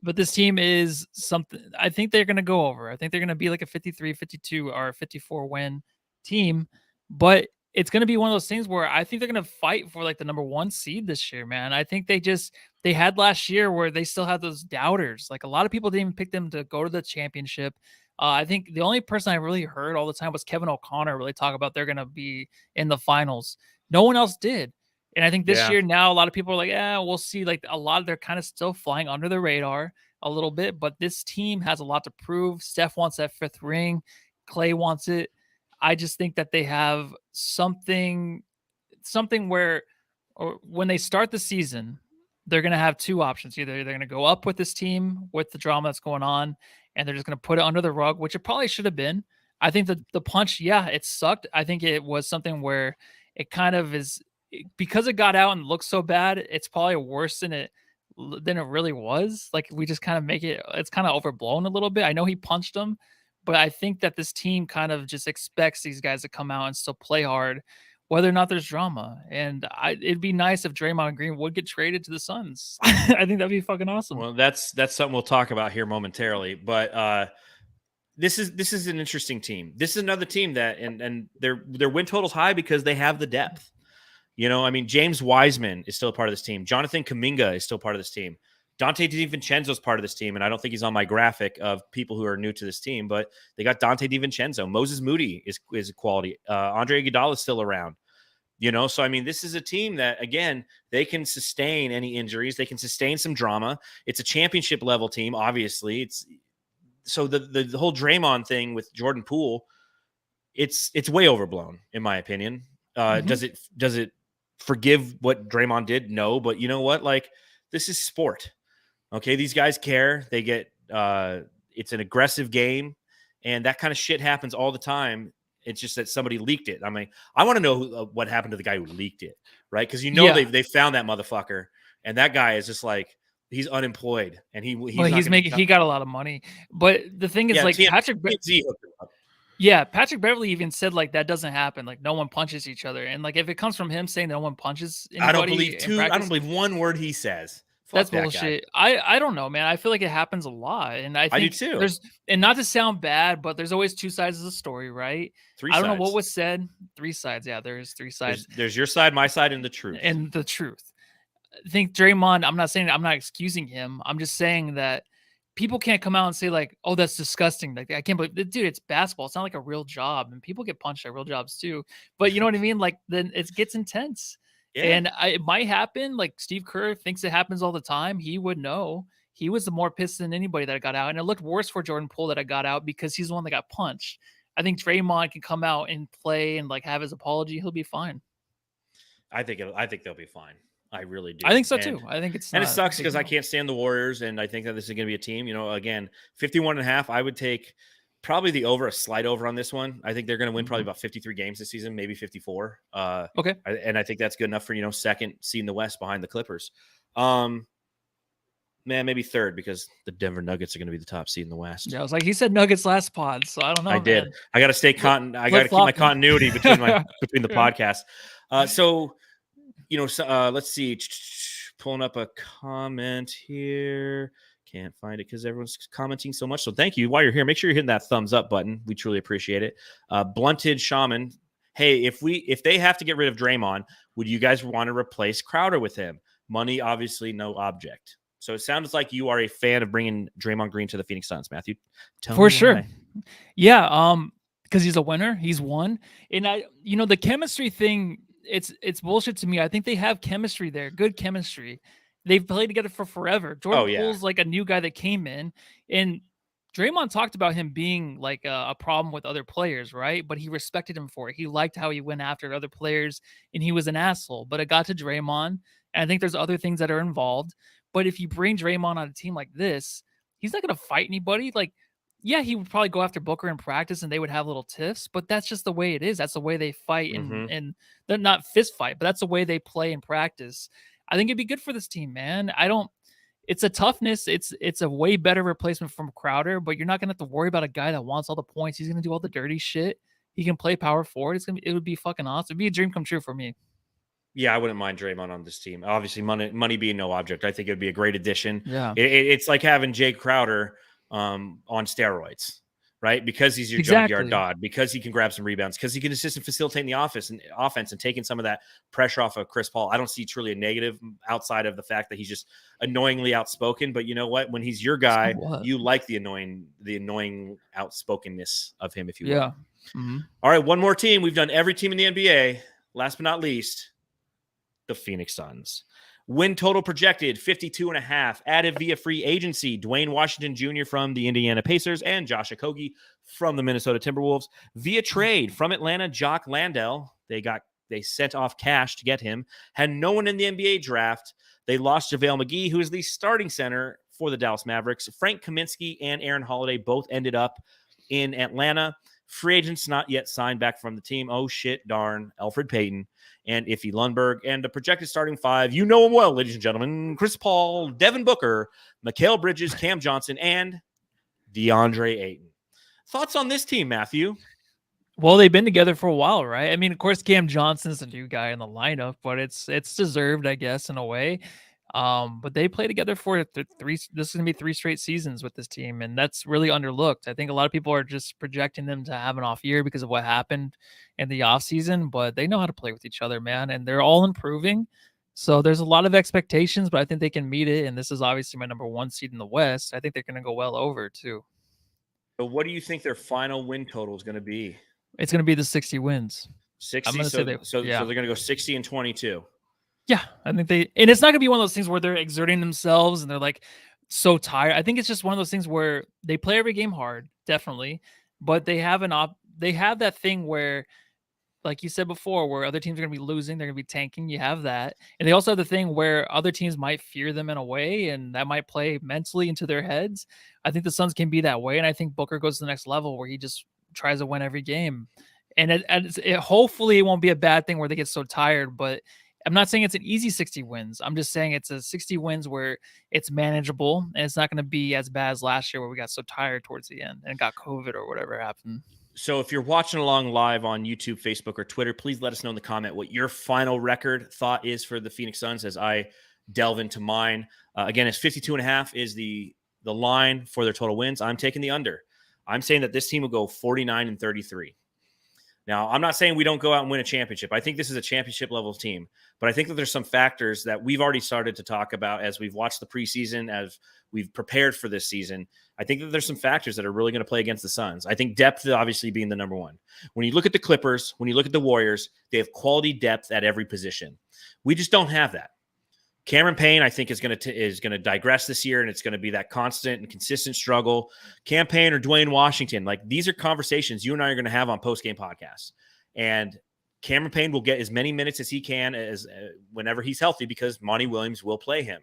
[SPEAKER 2] But this team is something I think they're going to go over. I think they're going to be like a 53, 52, or 54 win team. But it's going to be one of those things where I think they're going to fight for like the number 1 seed this year, man. I think they had last year where they still had those doubters. Like, a lot of people didn't even pick them to go to the championship. I think the only person I really heard all the time was Kevin O'Connor really talk about they're going to be in the finals. No one else did. And I think this year now, a lot of people are like, we'll see. Like, a lot of they're kind of still flying under the radar a little bit, but this team has a lot to prove. Steph wants that 5th ring. Klay wants it. I just think that they have something where, or when they start the season, they're going to have 2 options. Either they're going to go up with this team with the drama that's going on, and they're just going to put it under the rug, which it probably should have been. I think that the punch, it sucked. I think it was something where it kind of is, because it got out and looked so bad, it's probably worse than it really was. Like, we just kind of it's kind of overblown a little bit. I know he punched him, but I think that this team kind of just expects these guys to come out and still play hard, whether or not there's drama. And it'd be nice if Draymond Green would get traded to the Suns. I think that'd be fucking awesome.
[SPEAKER 1] Well, that's something we'll talk about here momentarily. But this is an interesting team. This is another team that and their win total's high because they have the depth. I mean, James Wiseman is still a part of this team. Jonathan Kuminga is still part of this team. Dante DiVincenzo is part of this team, and I don't think he's on my graphic of people who are new to this team, but they got Dante DiVincenzo. Moses Moody is a quality. Andre Iguodala is still around. So I mean, this is a team that, again, they can sustain any injuries. They can sustain some drama. It's a championship level team, obviously. So the whole Draymond thing with Jordan Poole, it's way overblown, in my opinion. Does it forgive what Draymond did? No, but you know what? Like, this is sport. Okay, these guys care. They get it's an aggressive game, and that kind of shit happens all the time. It's just that somebody leaked it. I mean, I want to know what happened to the guy who leaked it, right? Because they found that motherfucker, and that guy is just like, he's unemployed, and he
[SPEAKER 2] got a lot of money. But the thing is, like, Patrick Beverly even said, like, that doesn't happen. Like, no one punches each other, and like, if it comes from him saying no one punches anybody,
[SPEAKER 1] I don't believe one word he says.
[SPEAKER 2] That's bullshit. I don't know, man. I feel like it happens a lot, and I think
[SPEAKER 1] do too.
[SPEAKER 2] And not to sound bad, but there's always 2 sides of the story, right? I don't know what was said. 3 sides. Yeah, there's 3 sides.
[SPEAKER 1] There's your side, my side, and the truth.
[SPEAKER 2] I think Draymond, I'm not excusing him. I'm just saying that people can't come out and say like, "Oh, that's disgusting." Like, I can't believe, dude, it's basketball. It's not like a real job, and people get punched at real jobs too. But you know what I mean? Like, then it gets intense,
[SPEAKER 1] Yeah.
[SPEAKER 2] and it might happen. Like Steve Kerr thinks it happens all the time. He would know. He was the more pissed than anybody that got out, and it looked worse for Jordan Poole that I got out because he's the one that got punched. I think Draymond can come out and play and like have his apology. He'll be fine.
[SPEAKER 1] I think they'll be fine. I really do.
[SPEAKER 2] I think so too. I think it's
[SPEAKER 1] and it
[SPEAKER 2] not a
[SPEAKER 1] sucks
[SPEAKER 2] big
[SPEAKER 1] because I
[SPEAKER 2] deal.
[SPEAKER 1] can't stand the Warriors, and I think that this is going to be a team. Again, 51.5. I would take probably the over, a slight over on this one. I think they're going to win probably about 53 games this season, maybe 54.
[SPEAKER 2] Okay.
[SPEAKER 1] And I think that's good enough for second seed in the West behind the Clippers. Man, maybe third because the Denver Nuggets are going to be the top seed in the West.
[SPEAKER 2] Yeah, I was like, he said Nuggets last pod, so I don't know.
[SPEAKER 1] I did.
[SPEAKER 2] Man.
[SPEAKER 1] I got to stay I got to keep my continuity between the podcasts. Let's see. Pulling up a comment here. Can't find it because everyone's commenting so much. So thank you. While you're here, make sure you're hitting that thumbs up button. We truly appreciate it. Blunted Shaman. Hey, if they have to get rid of Draymond, would you guys want to replace Crowder with him? Money, obviously, no object. So it sounds like you are a fan of bringing Draymond Green to the Phoenix Suns, Matthew. Tell me
[SPEAKER 2] For sure.
[SPEAKER 1] why.
[SPEAKER 2] Yeah. Because he's a winner. He's won. And the chemistry thing, it's bullshit to me. I think they have chemistry there. Good chemistry. They've played together for forever. Jordan Poole's like a new guy that came in, and Draymond talked about him being like a problem with other players, right? But he respected him for it. He liked how he went after other players, and he was an asshole. But it got to Draymond, and I think there's other things that are involved. But if you bring Draymond on a team like this, he's not going to fight anybody. Like, yeah, he would probably go after Booker in practice and they would have little tiffs, but that's just the way it is. That's the way they fight and they're not fist fight, but that's the way they play in practice. I think it'd be good for this team, man. It's a toughness. It's a way better replacement from Crowder, but you're not going to have to worry about a guy that wants all the points. He's going to do all the dirty shit. He can play power forward. It would be fucking awesome. It'd be a dream come true for me.
[SPEAKER 1] Yeah, I wouldn't mind Draymond on this team. Obviously, money being no object, I think it would be a great addition.
[SPEAKER 2] Yeah,
[SPEAKER 1] it's like having Jake Crowder on steroids, right? Because he's your junkyard dog, because he can grab some rebounds, because he can assist and facilitate in the offense and taking some of that pressure off of Chris Paul. I don't see truly a negative outside of the fact that he's just annoyingly outspoken. But you know what? When he's your guy, you like the annoying outspokenness of him, if you will.
[SPEAKER 2] Yeah. Mm-hmm.
[SPEAKER 1] All right, one more team. We've done every team in the NBA. Last but not least, the Phoenix Suns. Win total projected 52.5, added via free agency. Dwayne Washington Jr. from the Indiana Pacers and Josh Okogie from the Minnesota Timberwolves. Via trade from Atlanta, Jock Landale. They sent off cash to get him. Had no one in the NBA draft. They lost JaVale McGee, who is the starting center for the Dallas Mavericks. Frank Kaminsky and Aaron Holiday both ended up in Atlanta. Free agents not yet signed back from the team. Oh, shit, darn. Elfrid Payton and Iffy Lundberg. And the projected starting five, you know them well, ladies and gentlemen. Chris Paul, Devin Booker, Mikal Bridges, Cam Johnson, and DeAndre Ayton. Thoughts on this team, Matthew?
[SPEAKER 2] Well, they've been together for a while, right? I mean, of course, Cam Johnson's a new guy in the lineup, but it's deserved, I guess, in a way. But they play together for three. This is gonna be 3 straight seasons with this team, and that's really underlooked. I think a lot of people are just projecting them to have an off year because of what happened in the off season, but they know how to play with each other, man, and they're all improving. So there's a lot of expectations, but I think they can meet it. And this is obviously my number 1 seed in the West. I think they're gonna go well over too.
[SPEAKER 1] So what do you think their final win total is going to be?
[SPEAKER 2] It's gonna be the 60 wins.
[SPEAKER 1] 60.
[SPEAKER 2] I'm gonna say
[SPEAKER 1] so they're going to go 60 and 22.
[SPEAKER 2] Yeah, I think and it's not gonna be one of those things where they're exerting themselves and they're like so tired. I think it's just one of those things where they play every game hard, definitely, but they have that thing where, like you said before, where other teams are gonna be losing, they're gonna be tanking. You have that, and they also have the thing where other teams might fear them in a way, and that might play mentally into their heads. I think the Suns can be that way, and I think Booker goes to the next level where he just tries to win every game, and hopefully it won't be a bad thing where they get so tired, but. I'm not saying it's an easy 60 wins. I'm just saying it's a 60 wins where it's manageable and it's not going to be as bad as last year where we got so tired towards the end and got COVID or whatever happened.
[SPEAKER 1] So if you're watching along live on YouTube, Facebook, or Twitter, please let us know in the comment what your final record thought is for the Phoenix Suns as I delve into mine. Again, it's 52.5 is the line for their total wins. I'm taking the under. I'm saying that this team will go 49 and 33. Now, I'm not saying we don't go out and win a championship. I think this is a championship level team, but I think that there's some factors that we've already started to talk about as we've watched the preseason, as we've prepared for this season. I think that there's some factors that are really going to play against the Suns. I think depth obviously being the number one. When you look at the Clippers, when you look at the Warriors, they have quality depth at every position. We just don't have that. Cameron Payne, I think, is going to digress this year, and it's going to be that constant and consistent struggle. Cam Payne or Dwayne Washington, like these are conversations you and I are going to have on post-game podcasts. And Cameron Payne will get as many minutes as he can as whenever he's healthy because Monty Williams will play him.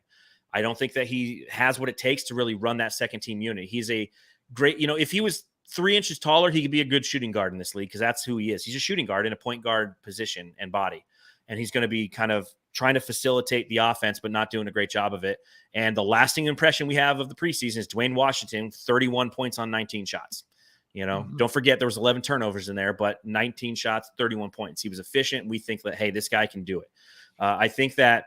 [SPEAKER 1] I don't think that he has what it takes to really run that second team unit. He's a great, if he was 3 inches taller, he could be a good shooting guard in this league because that's who he is. He's a shooting guard in a point guard position and body. And he's going to be kind of trying to facilitate the offense, but not doing a great job of it. And the lasting impression we have of the preseason is Dwayne Washington, 31 points on 19 shots. Don't forget there was 11 turnovers in there, but 19 shots, 31 points. He was efficient. We think that, hey, this guy can do it. I think that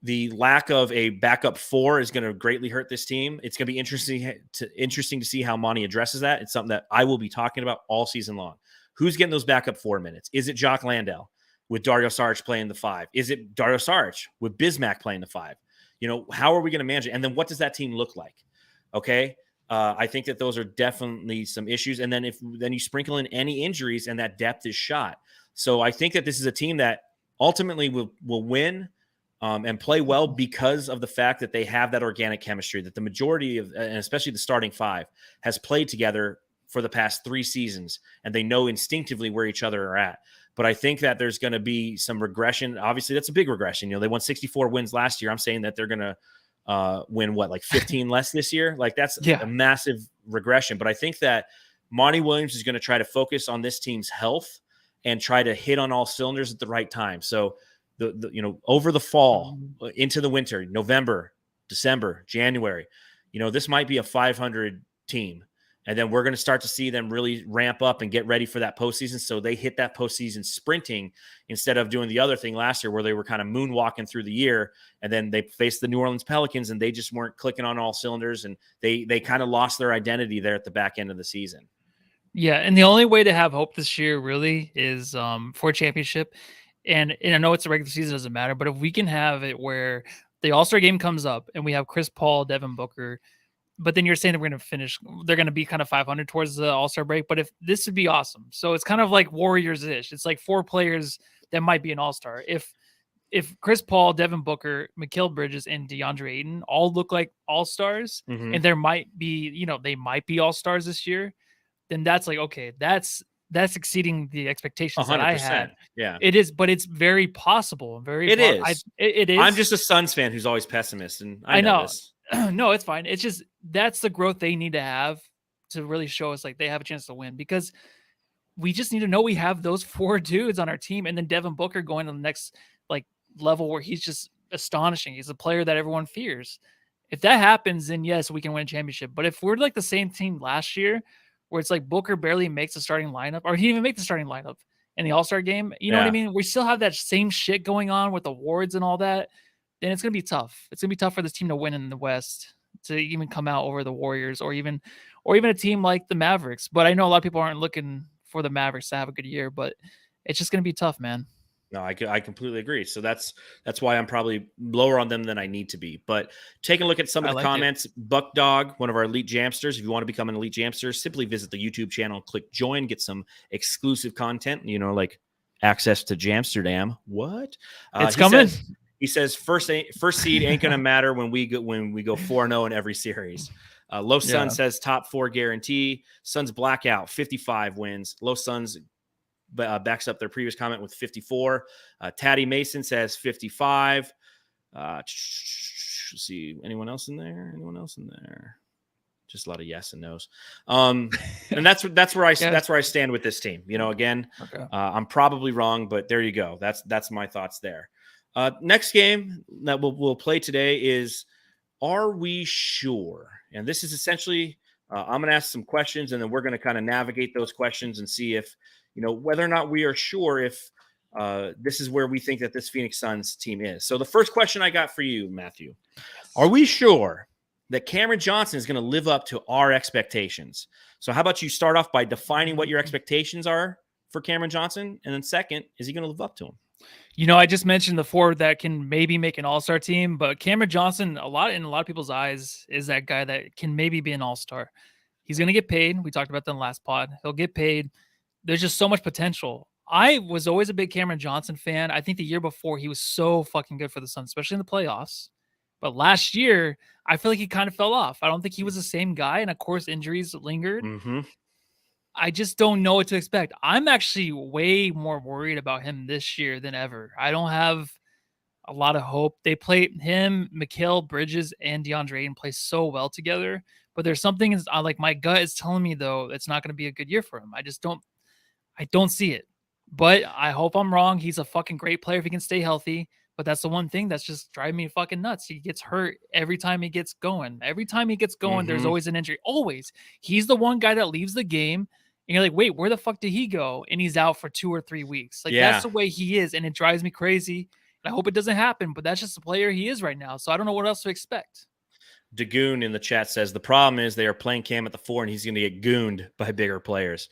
[SPEAKER 1] the lack of a backup 4 is going to greatly hurt this team. It's going to be interesting to see how Monty addresses that. It's something that I will be talking about all season long. Who's getting those backup 4 minutes? Is it Jock Landale with Dario Saric playing the 5? Is it Dario Saric with Bismack playing the 5? How are we going to manage it? And then what does that team look like? Okay. I think that those are definitely some issues. And then then you sprinkle in any injuries and that depth is shot. So I think that this is a team that ultimately will win and play well because of the fact that they have that organic chemistry, that the majority of, and especially the starting 5, has played together for the past 3 seasons, and they know instinctively where each other are at. But I think that there's going to be some regression. Obviously, that's a big regression. They won 64 wins last year. I'm saying that they're going to win, 15 less this year? Like, that's a massive regression. But I think that Monty Williams is going to try to focus on this team's health and try to hit on all cylinders at the right time. So, over the fall, into the winter, November, December, January, this might be a 500 team. And then we're going to start to see them really ramp up and get ready for that postseason. So they hit that postseason sprinting instead of doing the other thing last year where they were kind of moonwalking through the year. And then they faced the New Orleans Pelicans and they just weren't clicking on all cylinders. And they kind of lost their identity there at the back end of the season.
[SPEAKER 2] Yeah. And the only way to have hope this year really is for a championship. And I know it's a regular season, doesn't matter, but if we can have it where the All-Star game comes up and we have Chris Paul, Devin Booker, but then you're saying that they're going to be kind of 500 towards the All-Star break. But if this would be awesome. So it's kind of like Warriors-ish. It's like 4 players that might be an All-Star. If Chris Paul, Devin Booker, Mikal Bridges, and DeAndre Ayton all look like All-Stars, and there might be, they might be All-Stars this year, then that's like, okay, that's exceeding the expectations 100%. That I had.
[SPEAKER 1] Yeah,
[SPEAKER 2] it is, but it's very possible.
[SPEAKER 1] It is.
[SPEAKER 2] It is.
[SPEAKER 1] I'm just a Suns fan who's always pessimist, and I know this.
[SPEAKER 2] No, it's fine. It's just that's the growth they need to have to really show us like they have a chance to win, because we just need to know we have those 4 dudes on our team, and then Devin Booker going to the next level where he's just astonishing. He's a player that everyone fears. If that happens, then yes, we can win a championship. But if we're like the same team last year, where it's like Booker barely makes the starting lineup, or he didn't even make the starting lineup in the All-Star game, you know what I mean? We still have that same shit going on with awards and all that. Then it's going to be tough. It's going to be tough for this team to win in the West, to even come out over the Warriors or even a team like the Mavericks. But I know a lot of people aren't looking for the Mavericks to have a good year, but it's just going to be tough, man.
[SPEAKER 1] No, I completely agree. So that's why I'm probably lower on them than I need to be. But take a look at some of the comments. Buck Dog, one of our elite jamsters. If you want to become an elite jamster, simply visit the YouTube channel, click join, get some exclusive content, like access to Jamsterdam. What?
[SPEAKER 2] It's coming.
[SPEAKER 1] He says first seed ain't gonna matter when we go 4-0 in every series. Low Sun says top 4 guarantee. Suns blackout 55 wins. Low Suns backs up their previous comment with 54. Taddy Mason says 55. Let's see, anyone else in there? Just a lot of yes and no's. And that's where I stand with this team. Again, I'm probably wrong, but there you go. That's my thoughts there. Next game that we'll play today is, are we sure? And this is essentially, I'm going to ask some questions, and then we're going to kind of navigate those questions and see if, whether or not we are sure if this is where we think that this Phoenix Suns team is. So the first question I got for you, Matthew, are we sure that Cameron Johnson is going to live up to our expectations? So how about you start off by defining what your expectations are for Cameron Johnson? And then second, is he going to live up to them?
[SPEAKER 2] I just mentioned the forward that can maybe make an all-star team, but Cameron Johnson, in a lot of people's eyes, is that guy that can maybe be an all-star. He's going to get paid. We talked about that in the last pod. He'll get paid. There's just so much potential. I was always a big Cameron Johnson fan. I think the year before he was so fucking good for the Suns, especially in the playoffs. But last year, I feel like he kind of fell off. I don't think he was the same guy. And of course, injuries lingered.
[SPEAKER 1] Mm-hmm.
[SPEAKER 2] I just don't know what to expect. I'm actually way more worried about him this year than ever. I don't have a lot of hope. They play him, Mikal Bridges, and DeAndre Ayton play so well together. But there's something like my gut is telling me though it's not going to be a good year for him. I don't see it. But I hope I'm wrong. He's a fucking great player if he can stay healthy. But that's the one thing that's just driving me fucking nuts. He gets hurt every time he gets going. Every time he gets going, there's always an injury. Always. He's the one guy that leaves the game. And you're like, wait, where the fuck did he go? And he's out for 2 or 3 weeks. Like, that's the way he is. And it drives me crazy. And I hope it doesn't happen. But that's just the player he is right now. So I don't know what else to expect.
[SPEAKER 1] Dagoon in the chat says the problem is they are playing Cam at the 4 and he's going to get gooned by bigger players.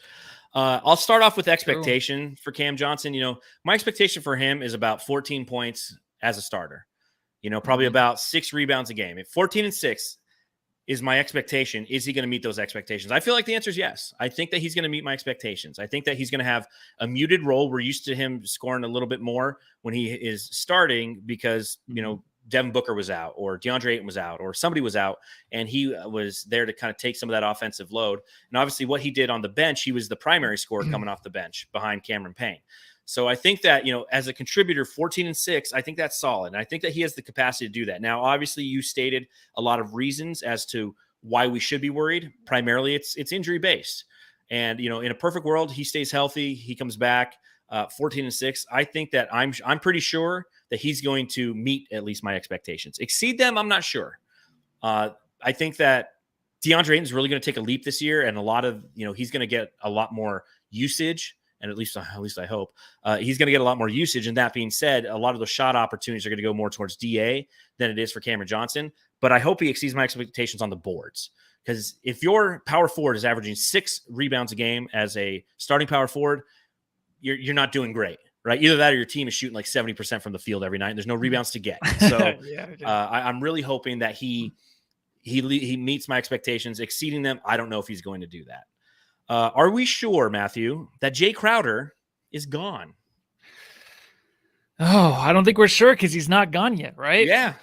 [SPEAKER 1] I'll start off with expectation for Cam Johnson. My expectation for him is about 14 points as a starter. Probably about 6 rebounds a game. If 14 and 6 is my expectation, is he going to meet those expectations? I feel like the answer is yes. I think that he's going to meet my expectations. I think that he's going to have a muted role. We're used to him scoring a little bit more when he is starting because, Devin Booker was out or DeAndre Ayton was out or somebody was out and he was there to kind of take some of that offensive load. And obviously what he did on the bench, he was the primary scorer coming off the bench behind Cameron Payne. So I think that, as a contributor, 14 and 6, I think that's solid. And I think that he has the capacity to do that. Now, obviously you stated a lot of reasons as to why we should be worried. Primarily it's injury based. And, in a perfect world, he stays healthy. He comes back 14 and 6. I think that I'm pretty sure that he's going to meet at least my expectations. Exceed them, I'm not sure. I think that DeAndre Ayton is really going to take a leap this year, and a lot of he's going to get a lot more usage, and at least I hope he's going to get a lot more usage. And that being said, a lot of those shot opportunities are going to go more towards DA than it is for Cameron Johnson. But I hope he exceeds my expectations on the boards. Because if your power forward is averaging 6 rebounds a game as a starting power forward, you're not doing great. Right. Either that or your team is shooting like 70% from the field every night. And there's no rebounds to get. So I'm really hoping that he meets my expectations. Exceeding them, I don't know if he's going to do that. Are we sure, Matthew, that Jay Crowder is gone?
[SPEAKER 2] Oh, I don't think we're sure because he's not gone yet, right?
[SPEAKER 1] Yeah.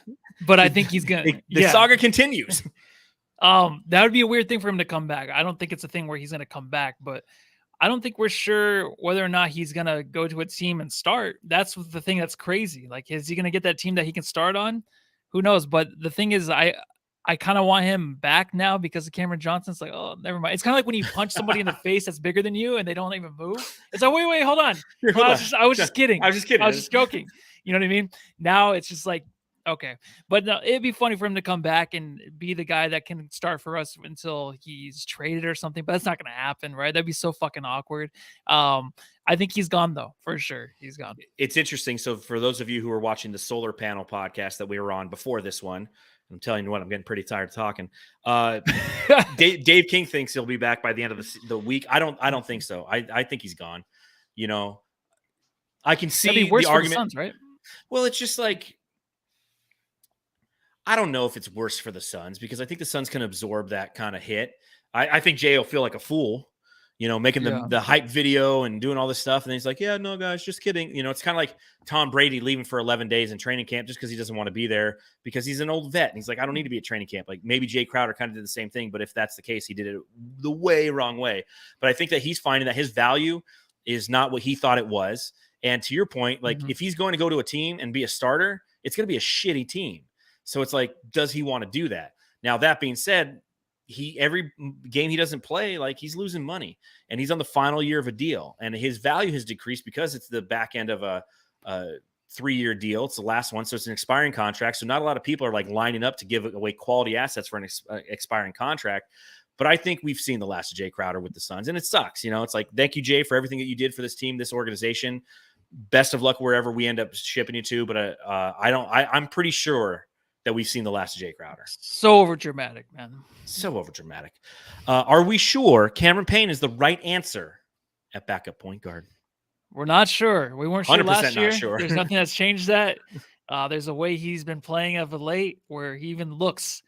[SPEAKER 2] But I think he's going to.
[SPEAKER 1] The saga continues.
[SPEAKER 2] That would be a weird thing for him to come back. I don't think it's a thing where he's going to come back, but I don't think we're sure whether or not he's going to go to a team and start. That's the thing that's crazy. Like, is he going to get that team that he can start on? Who knows? But the thing is, I kind of want him back now because of Cameron Johnson. It's like, oh, never mind. It's kind of like when you punch somebody in the face that's bigger than you and they don't even move. It's like, wait, hold on. I was just kidding. I was just joking. You know what I mean? Now it's just like, okay. But no, it'd be funny for him to come back and be the guy that can start for us until he's traded or something. But that's not going to happen, right? That'd be so fucking awkward. I think he's gone, though, for sure. He's gone.
[SPEAKER 1] It's interesting. So for those of you who are watching the Solar Panel podcast that we were on before this one, I'm telling you what, I'm getting pretty tired of talking. Dave King thinks he'll be back by the end of the week. I don't think so. I think he's gone. I can see the argument. The Suns, right? Well, it's just like, I don't know if it's worse for the Suns because I think the Suns can absorb that kind of hit. I think Jay will feel like a fool, making the hype video and doing all this stuff. And then he's like, yeah, no, guys, just kidding. It's kind of like Tom Brady leaving for 11 days in training camp just because he doesn't want to be there because he's an old vet. And he's like, I don't need to be at training camp. Like maybe Jay Crowder kind of did the same thing. But if that's the case, he did it the wrong way. But I think that he's finding that his value is not what he thought it was. And to your point, like if he's going to go to a team and be a starter, it's going to be a shitty team. So it's like, does he want to do that? Now, that being said, every game he doesn't play, like he's losing money and he's on the final year of a deal and his value has decreased because it's the back end of a 3-year deal. It's the last one. So it's an expiring contract. So not a lot of people are like lining up to give away quality assets for an expiring contract. But I think we've seen the last of Jay Crowder with the Suns and it sucks. It's like, thank you, Jay, for everything that you did for this team, this organization. Best of luck wherever we end up shipping you to. But I'm pretty sure that we've seen the last of Jay Crowder.
[SPEAKER 2] So overdramatic, man.
[SPEAKER 1] So overdramatic. Are we sure Cameron Payne is the right answer at backup point guard?
[SPEAKER 2] We're not sure. We weren't sure
[SPEAKER 1] 100%
[SPEAKER 2] last year.
[SPEAKER 1] not sure.
[SPEAKER 2] There's nothing that's changed that. There's a way he's been playing of late where he even looks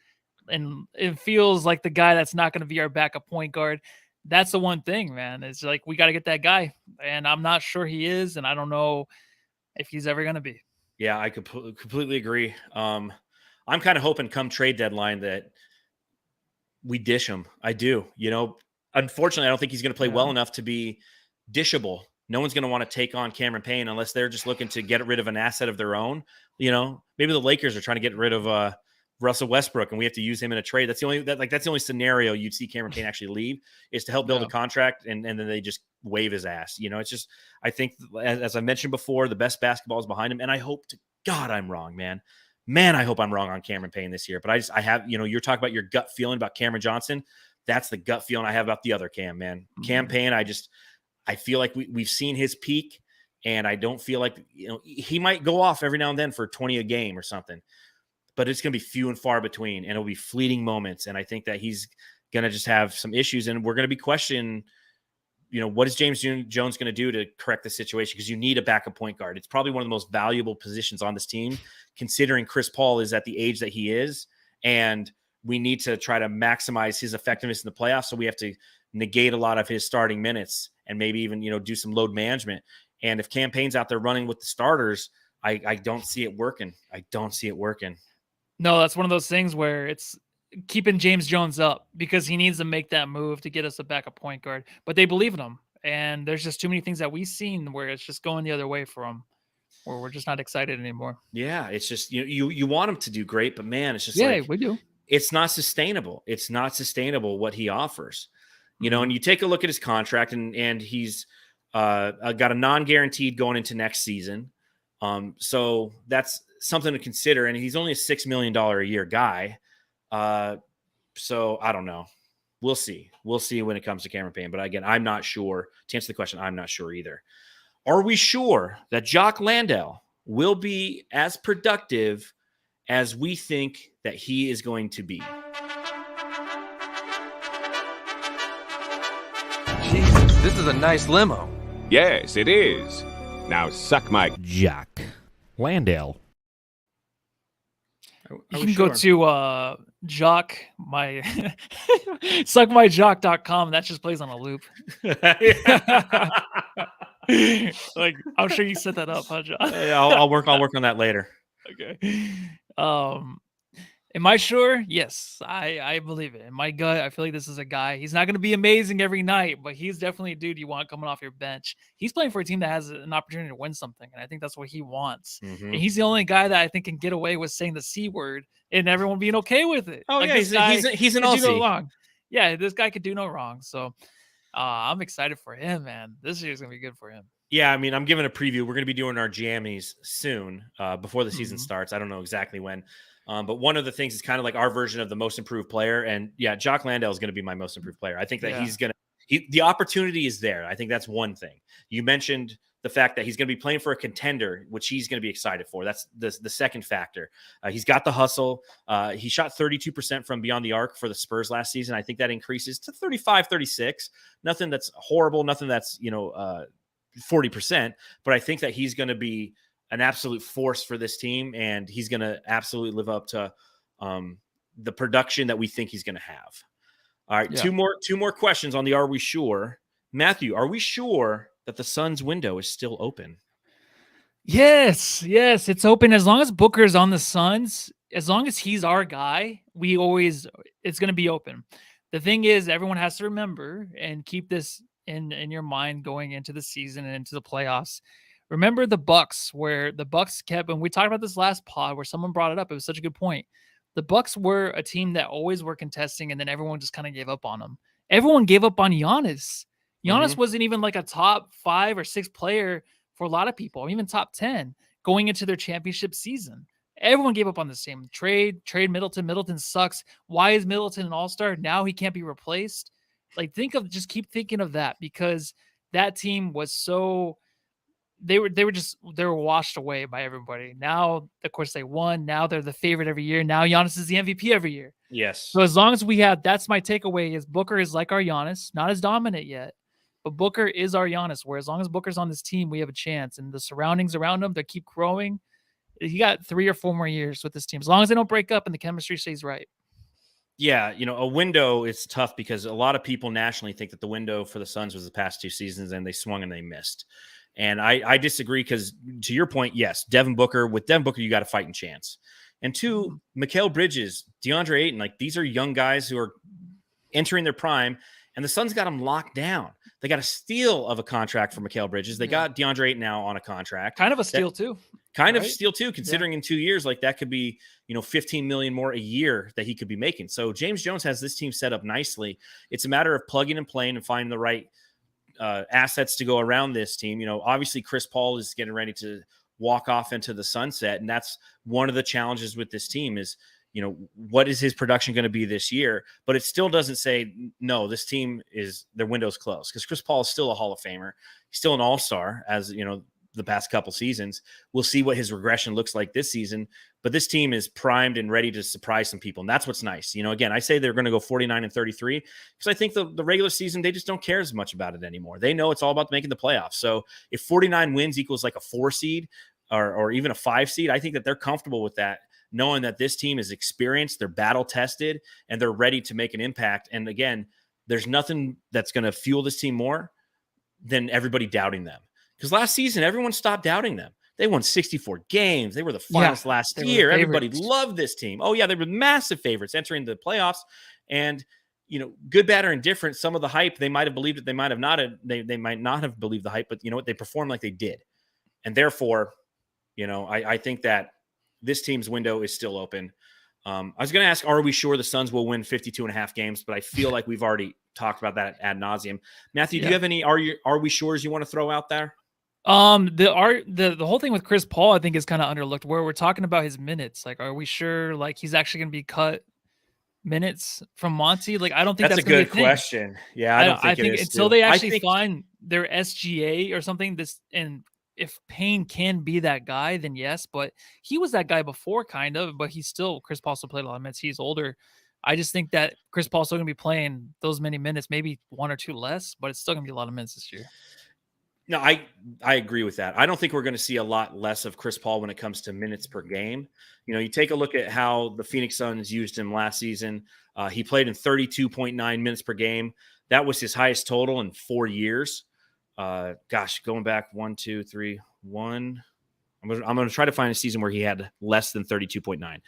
[SPEAKER 2] and it feels like the guy that's not going to be our backup point guard. That's the one thing, man. It's like we got to get that guy, and I'm not sure he is, and I don't know if he's ever going to be.
[SPEAKER 1] Yeah, I completely agree. I'm kind of hoping come trade deadline that we dish him. I do. Unfortunately, I don't think he's going to play well enough to be dishable. No one's going to want to take on Cameron Payne unless they're just looking to get rid of an asset of their own. Maybe the Lakers are trying to get rid of Russell Westbrook, and we have to use him in a trade. That's the only scenario you'd see Cameron Payne actually leave, is to help build a contract, and then they just wave his ass. It's just, I think, as I mentioned before, the best basketball is behind him, and I hope to God I'm wrong, man. I hope I'm wrong on Cameron Payne this year. But I have, you're talking about your gut feeling about Cameron Johnson. That's the gut feeling I have about the other Cam, man. Mm-hmm. Cam Payne, I feel like we've seen his peak, and I don't feel like, he might go off every now and then for 20 a game or something, but it's going to be few and far between, and it'll be fleeting moments. And I think that he's going to just have some issues, and we're going to be questioning, what is James Jones going to do to correct the situation? Because you need a backup point guard. It's probably one of the most valuable positions on this team, considering Chris Paul is at the age that he is, and we need to try to maximize his effectiveness in the playoffs. So we have to negate a lot of his starting minutes and maybe even, do some load management. And if Cam Payne's out there running with the starters, I don't see it working. No,
[SPEAKER 2] that's one of those things where it's keeping James Jones up because he needs to make that move to get us a backup point guard. But they believe in him, and there's just too many things that we've seen where it's just going the other way for him, where we're just not excited anymore.
[SPEAKER 1] Yeah, it's just you want him to do great, but man, it's just
[SPEAKER 2] we do.
[SPEAKER 1] It's not sustainable. It's not sustainable what he offers. And you take a look at his contract, and he's got a non-guaranteed going into next season. So that's something to consider. And he's only a $6 million a year guy. So I don't know. We'll see. We'll see when it comes to Cameron Payne. But again, I'm not sure. To answer the question, I'm not sure either. Are we sure that Jock Landale will be as productive as we think that he is going to be?
[SPEAKER 3] Jesus, this is a nice limo.
[SPEAKER 4] Yes, it is. Now suck my
[SPEAKER 5] Jock Landale.
[SPEAKER 2] You can go to Jock, my suckmyjock.com. That just plays on a loop. Like, I'm sure you set that up, huh, John?
[SPEAKER 1] Yeah, I'll work on that later.
[SPEAKER 2] Okay. Am I sure? Yes, I believe it. In my gut, I feel like this is a guy. He's not going to be amazing every night, but he's definitely a dude you want coming off your bench. He's playing for a team that has an opportunity to win something, and I think that's what he wants. Mm-hmm. And he's the only guy that I think can get away with saying the C word and everyone being okay with it.
[SPEAKER 1] Oh, like, yeah, he's an Aussie.
[SPEAKER 2] No wrong. Yeah, this guy could do no wrong. So I'm excited for him, man. This year's going to be good for him.
[SPEAKER 1] Yeah, I mean, I'm giving a preview. We're going to be doing our jammies soon before the season starts. I don't know exactly when. But one of the things is kind of like our version of the most improved player. And yeah, Jock Landale is going to be my most improved player. I think that the opportunity is there. I think that's one thing. You mentioned the fact that he's going to be playing for a contender, which he's going to be excited for. That's the second factor. He's got the hustle. He shot 32% from beyond the arc for the Spurs last season. I think that increases to 35, 36. Nothing that's horrible. Nothing that's, 40%. But I think that he's going to be an absolute force for this team, and he's going to absolutely live up to the production that we think he's going to have. All right, two more questions on the Are We Sure? Matthew, are we sure that the Suns window is still open?
[SPEAKER 2] Yes, it's open. As long as Booker's on the Suns, as long as he's our guy, it's going to be open. The thing is, everyone has to remember and keep this in your mind going into the season and into the playoffs. Remember the Bucks, where the Bucks kept, and we talked about this last pod where someone brought it up. It was such a good point. The Bucks were a team that always were contesting, and then everyone just kind of gave up on them. Everyone gave up on Giannis. Giannis wasn't even like a top 5 or 6 player for a lot of people, even top 10 going into their championship season. Everyone gave up on the same trade Middleton. Middleton sucks. Why is Middleton an all-star? Now he can't be replaced. Just keep thinking of that, because that team was so, they were washed away by everybody. Now, of course, they won. Now they're the favorite every year. Now Giannis is the MVP every year.
[SPEAKER 1] Yes.
[SPEAKER 2] So as long as we have, that's my takeaway, is Booker is like our Giannis, not as dominant yet, But Booker is our Giannis, where as long as Booker's on this team, we have a chance. And the surroundings around him, they keep growing. He got 3 or 4 more years with this team, as long as they don't break up and the chemistry stays right.
[SPEAKER 1] Yeah, a window is tough because a lot of people nationally think that the window for the Suns was the past 2 seasons and they swung and they missed. And I disagree because, to your point, yes, with Devin Booker, you got a fighting chance. And 2, Mikal Bridges, DeAndre Ayton, like these are young guys who are entering their prime, and the Suns got them locked down. They got a steal of a contract for Mikal Bridges. They got DeAndre Ayton now on a contract.
[SPEAKER 2] Kind of a steal too.
[SPEAKER 1] Considering in 2 years, like that could be, $15 million more a year that he could be making. So James Jones has this team set up nicely. It's a matter of plugging and playing and finding the right assets to go around this team. Obviously Chris Paul is getting ready to walk off into the sunset. And that's one of the challenges with this team is, what is his production going to be this year? But it still doesn't say, no, this team their window's closed, because Chris Paul is still a Hall of Famer. He's still an all-star, as the past couple seasons. We'll see what his regression looks like this season, but this team is primed and ready to surprise some people. And that's what's nice. Again, I say they're going to go 49-33 because I think the regular season, they just don't care as much about it anymore. They know it's all about making the playoffs. So if 49 wins equals like a 4 seed or even a 5 seed, I think that they're comfortable with that, knowing that this team is experienced, they're battle tested, and they're ready to make an impact. And again, there's nothing that's going to fuel this team more than everybody doubting them. Because last season, everyone stopped doubting them. They won 64 games. They were the finalists last year. Everybody loved this team. Oh, yeah, they were massive favorites entering the playoffs. And, good, bad, or indifferent, some of the hype, they might have believed it. They might have not. They might not have believed the hype. But you know what? They performed like they did. And therefore, I think that this team's window is still open. I was going to ask, are we sure the Suns will win 52.5 games? But I feel like we've already talked about that ad nauseum. Matthew, do you have any are we sures you want to throw out there?
[SPEAKER 2] The whole thing with Chris Paul, I think, is kind of underlooked, where we're talking about his minutes. Like, are we sure like he's actually going to be cut minutes from Monty? Like, I don't think that's
[SPEAKER 1] a good question. Yeah, I think
[SPEAKER 2] until they actually find their SGA or something, and if Payne can be that guy, then yes, but he was that guy before, kind of, but Chris Paul still played a lot of minutes. He's older. I just think that Chris Paul's still going to be playing those many minutes, maybe 1 or 2 less, but it's still going to be a lot of minutes this year.
[SPEAKER 1] No, I agree with that. I don't think we're going to see a lot less of Chris Paul when it comes to minutes per game. You take a look at how the Phoenix Suns used him last season. He played in 32.9 minutes per game. That was his highest total in 4 years. Going back 1, 2, 3, 1. I'm going to try to find a season where he had less than 32.9.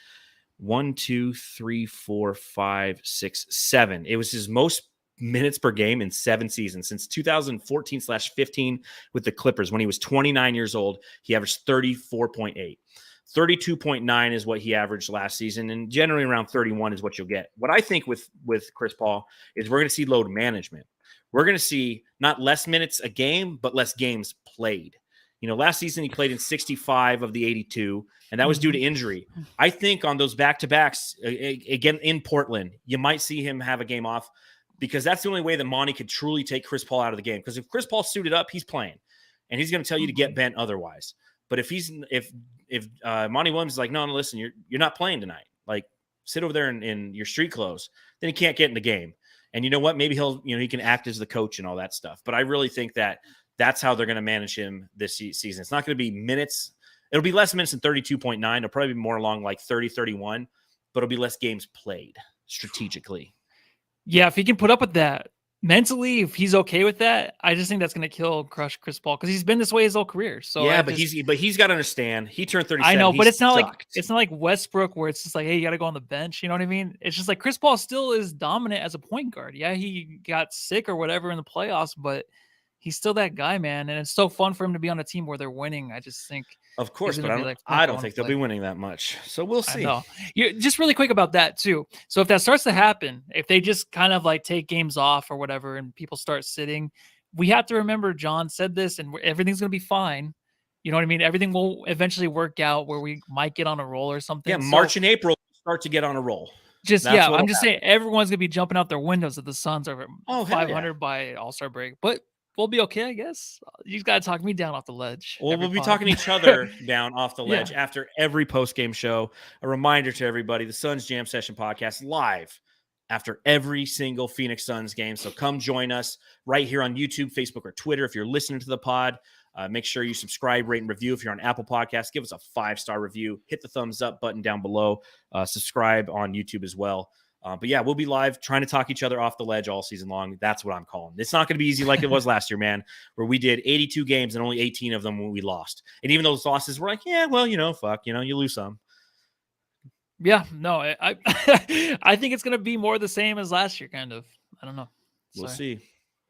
[SPEAKER 1] 1, 2, 3, 4, 5, 6, 7. It was his most minutes per game in 7 seasons since 2014/15 with the Clippers. When he was 29 years old, he averaged 34.8. 32.9 is what he averaged last season, and generally around 31 is what you'll get. What I think with Chris Paul is we're going to see load management. We're going to see not less minutes a game, but less games played. Last season he played in 65 of the 82, and that was due to injury. I think on those back-to-backs, again in Portland, you might see him have a game off, because that's the only way that Monty could truly take Chris Paul out of the game. Because if Chris Paul suited up, he's playing, and he's going to tell you to get bent otherwise. But if Monty Williams is like, no, listen, you're not playing tonight. Like, sit over there in your street clothes, then he can't get in the game. And you know what? Maybe he can act as the coach and all that stuff. But I really think that that's how they're going to manage him this season. It's not going to be minutes. It'll be less minutes than 32.9. It'll probably be more along like 30, 31, but it'll be less games played strategically.
[SPEAKER 2] Yeah, if he can put up with that mentally, if he's okay with that, I just think that's going to crush Chris Paul, because he's been this way his whole career. So
[SPEAKER 1] yeah, but he's got to understand. He turned 37.
[SPEAKER 2] I know, but it's not like Westbrook, where it's just like, hey, you got to go on the bench. You know what I mean? It's just like Chris Paul still is dominant as a point guard. Yeah, he got sick or whatever in the playoffs, but he's still that guy, man. And it's so fun for him to be on a team where they're winning. I just think,
[SPEAKER 1] of course, but I don't think they'll be winning that much. So we'll see.
[SPEAKER 2] Just really quick about that too. So if that starts to happen, if they just kind of like take games off or whatever, and people start sitting, we have to remember John said this, and everything's going to be fine. You know what I mean? Everything will eventually work out where we might get on a roll or something.
[SPEAKER 1] Yeah, March and April start to get on a roll.
[SPEAKER 2] I'm just saying everyone's going to be jumping out their windows if the Suns are 500 by All-Star break. But we'll be okay, I guess. You got to talk me down off the ledge.
[SPEAKER 1] Well, we'll be talking each other down off the ledge after every post-game show. A reminder to everybody, the Suns Jam Session podcast live after every single Phoenix Suns game. So come join us right here on YouTube, Facebook, or Twitter. If you're listening to the pod, make sure you subscribe, rate, and review. If you're on Apple Podcasts, give us a 5-star review. Hit the thumbs up button down below. Subscribe on YouTube as well. But yeah, we'll be live trying to talk each other off the ledge all season long. That's what I'm calling. It's not going to be easy like it was last year, man, where we did 82 games and only 18 of them when we lost. And even those losses, we're like, yeah, well, fuck, you lose some.
[SPEAKER 2] Yeah, no, I I think it's going to be more the same as last year, kind of. I don't know.
[SPEAKER 1] We'll see.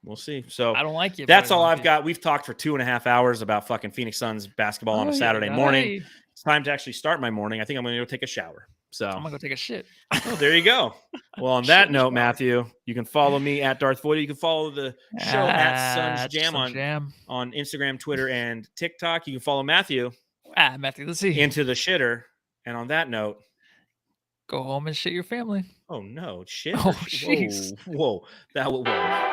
[SPEAKER 1] We'll see. So
[SPEAKER 2] I don't like it.
[SPEAKER 1] That's all I've got. We've talked for 2.5 hours about fucking Phoenix Suns basketball on a Saturday morning. It's time to actually start my morning. I think I'm going to go take a shower. So
[SPEAKER 2] I'm going to go take a shit.
[SPEAKER 1] Oh, there you go. Well, on that note, Matthew, you can follow me at Darth Vader. You can follow the show at Suns Jam on Instagram, Twitter, and TikTok. You can follow Matthew.
[SPEAKER 2] Matthew, let's see.
[SPEAKER 1] Into the shitter. And on that note,
[SPEAKER 2] go home and shit your family.
[SPEAKER 1] Oh, no. Shit.
[SPEAKER 2] Oh, jeez.
[SPEAKER 1] Whoa. Whoa.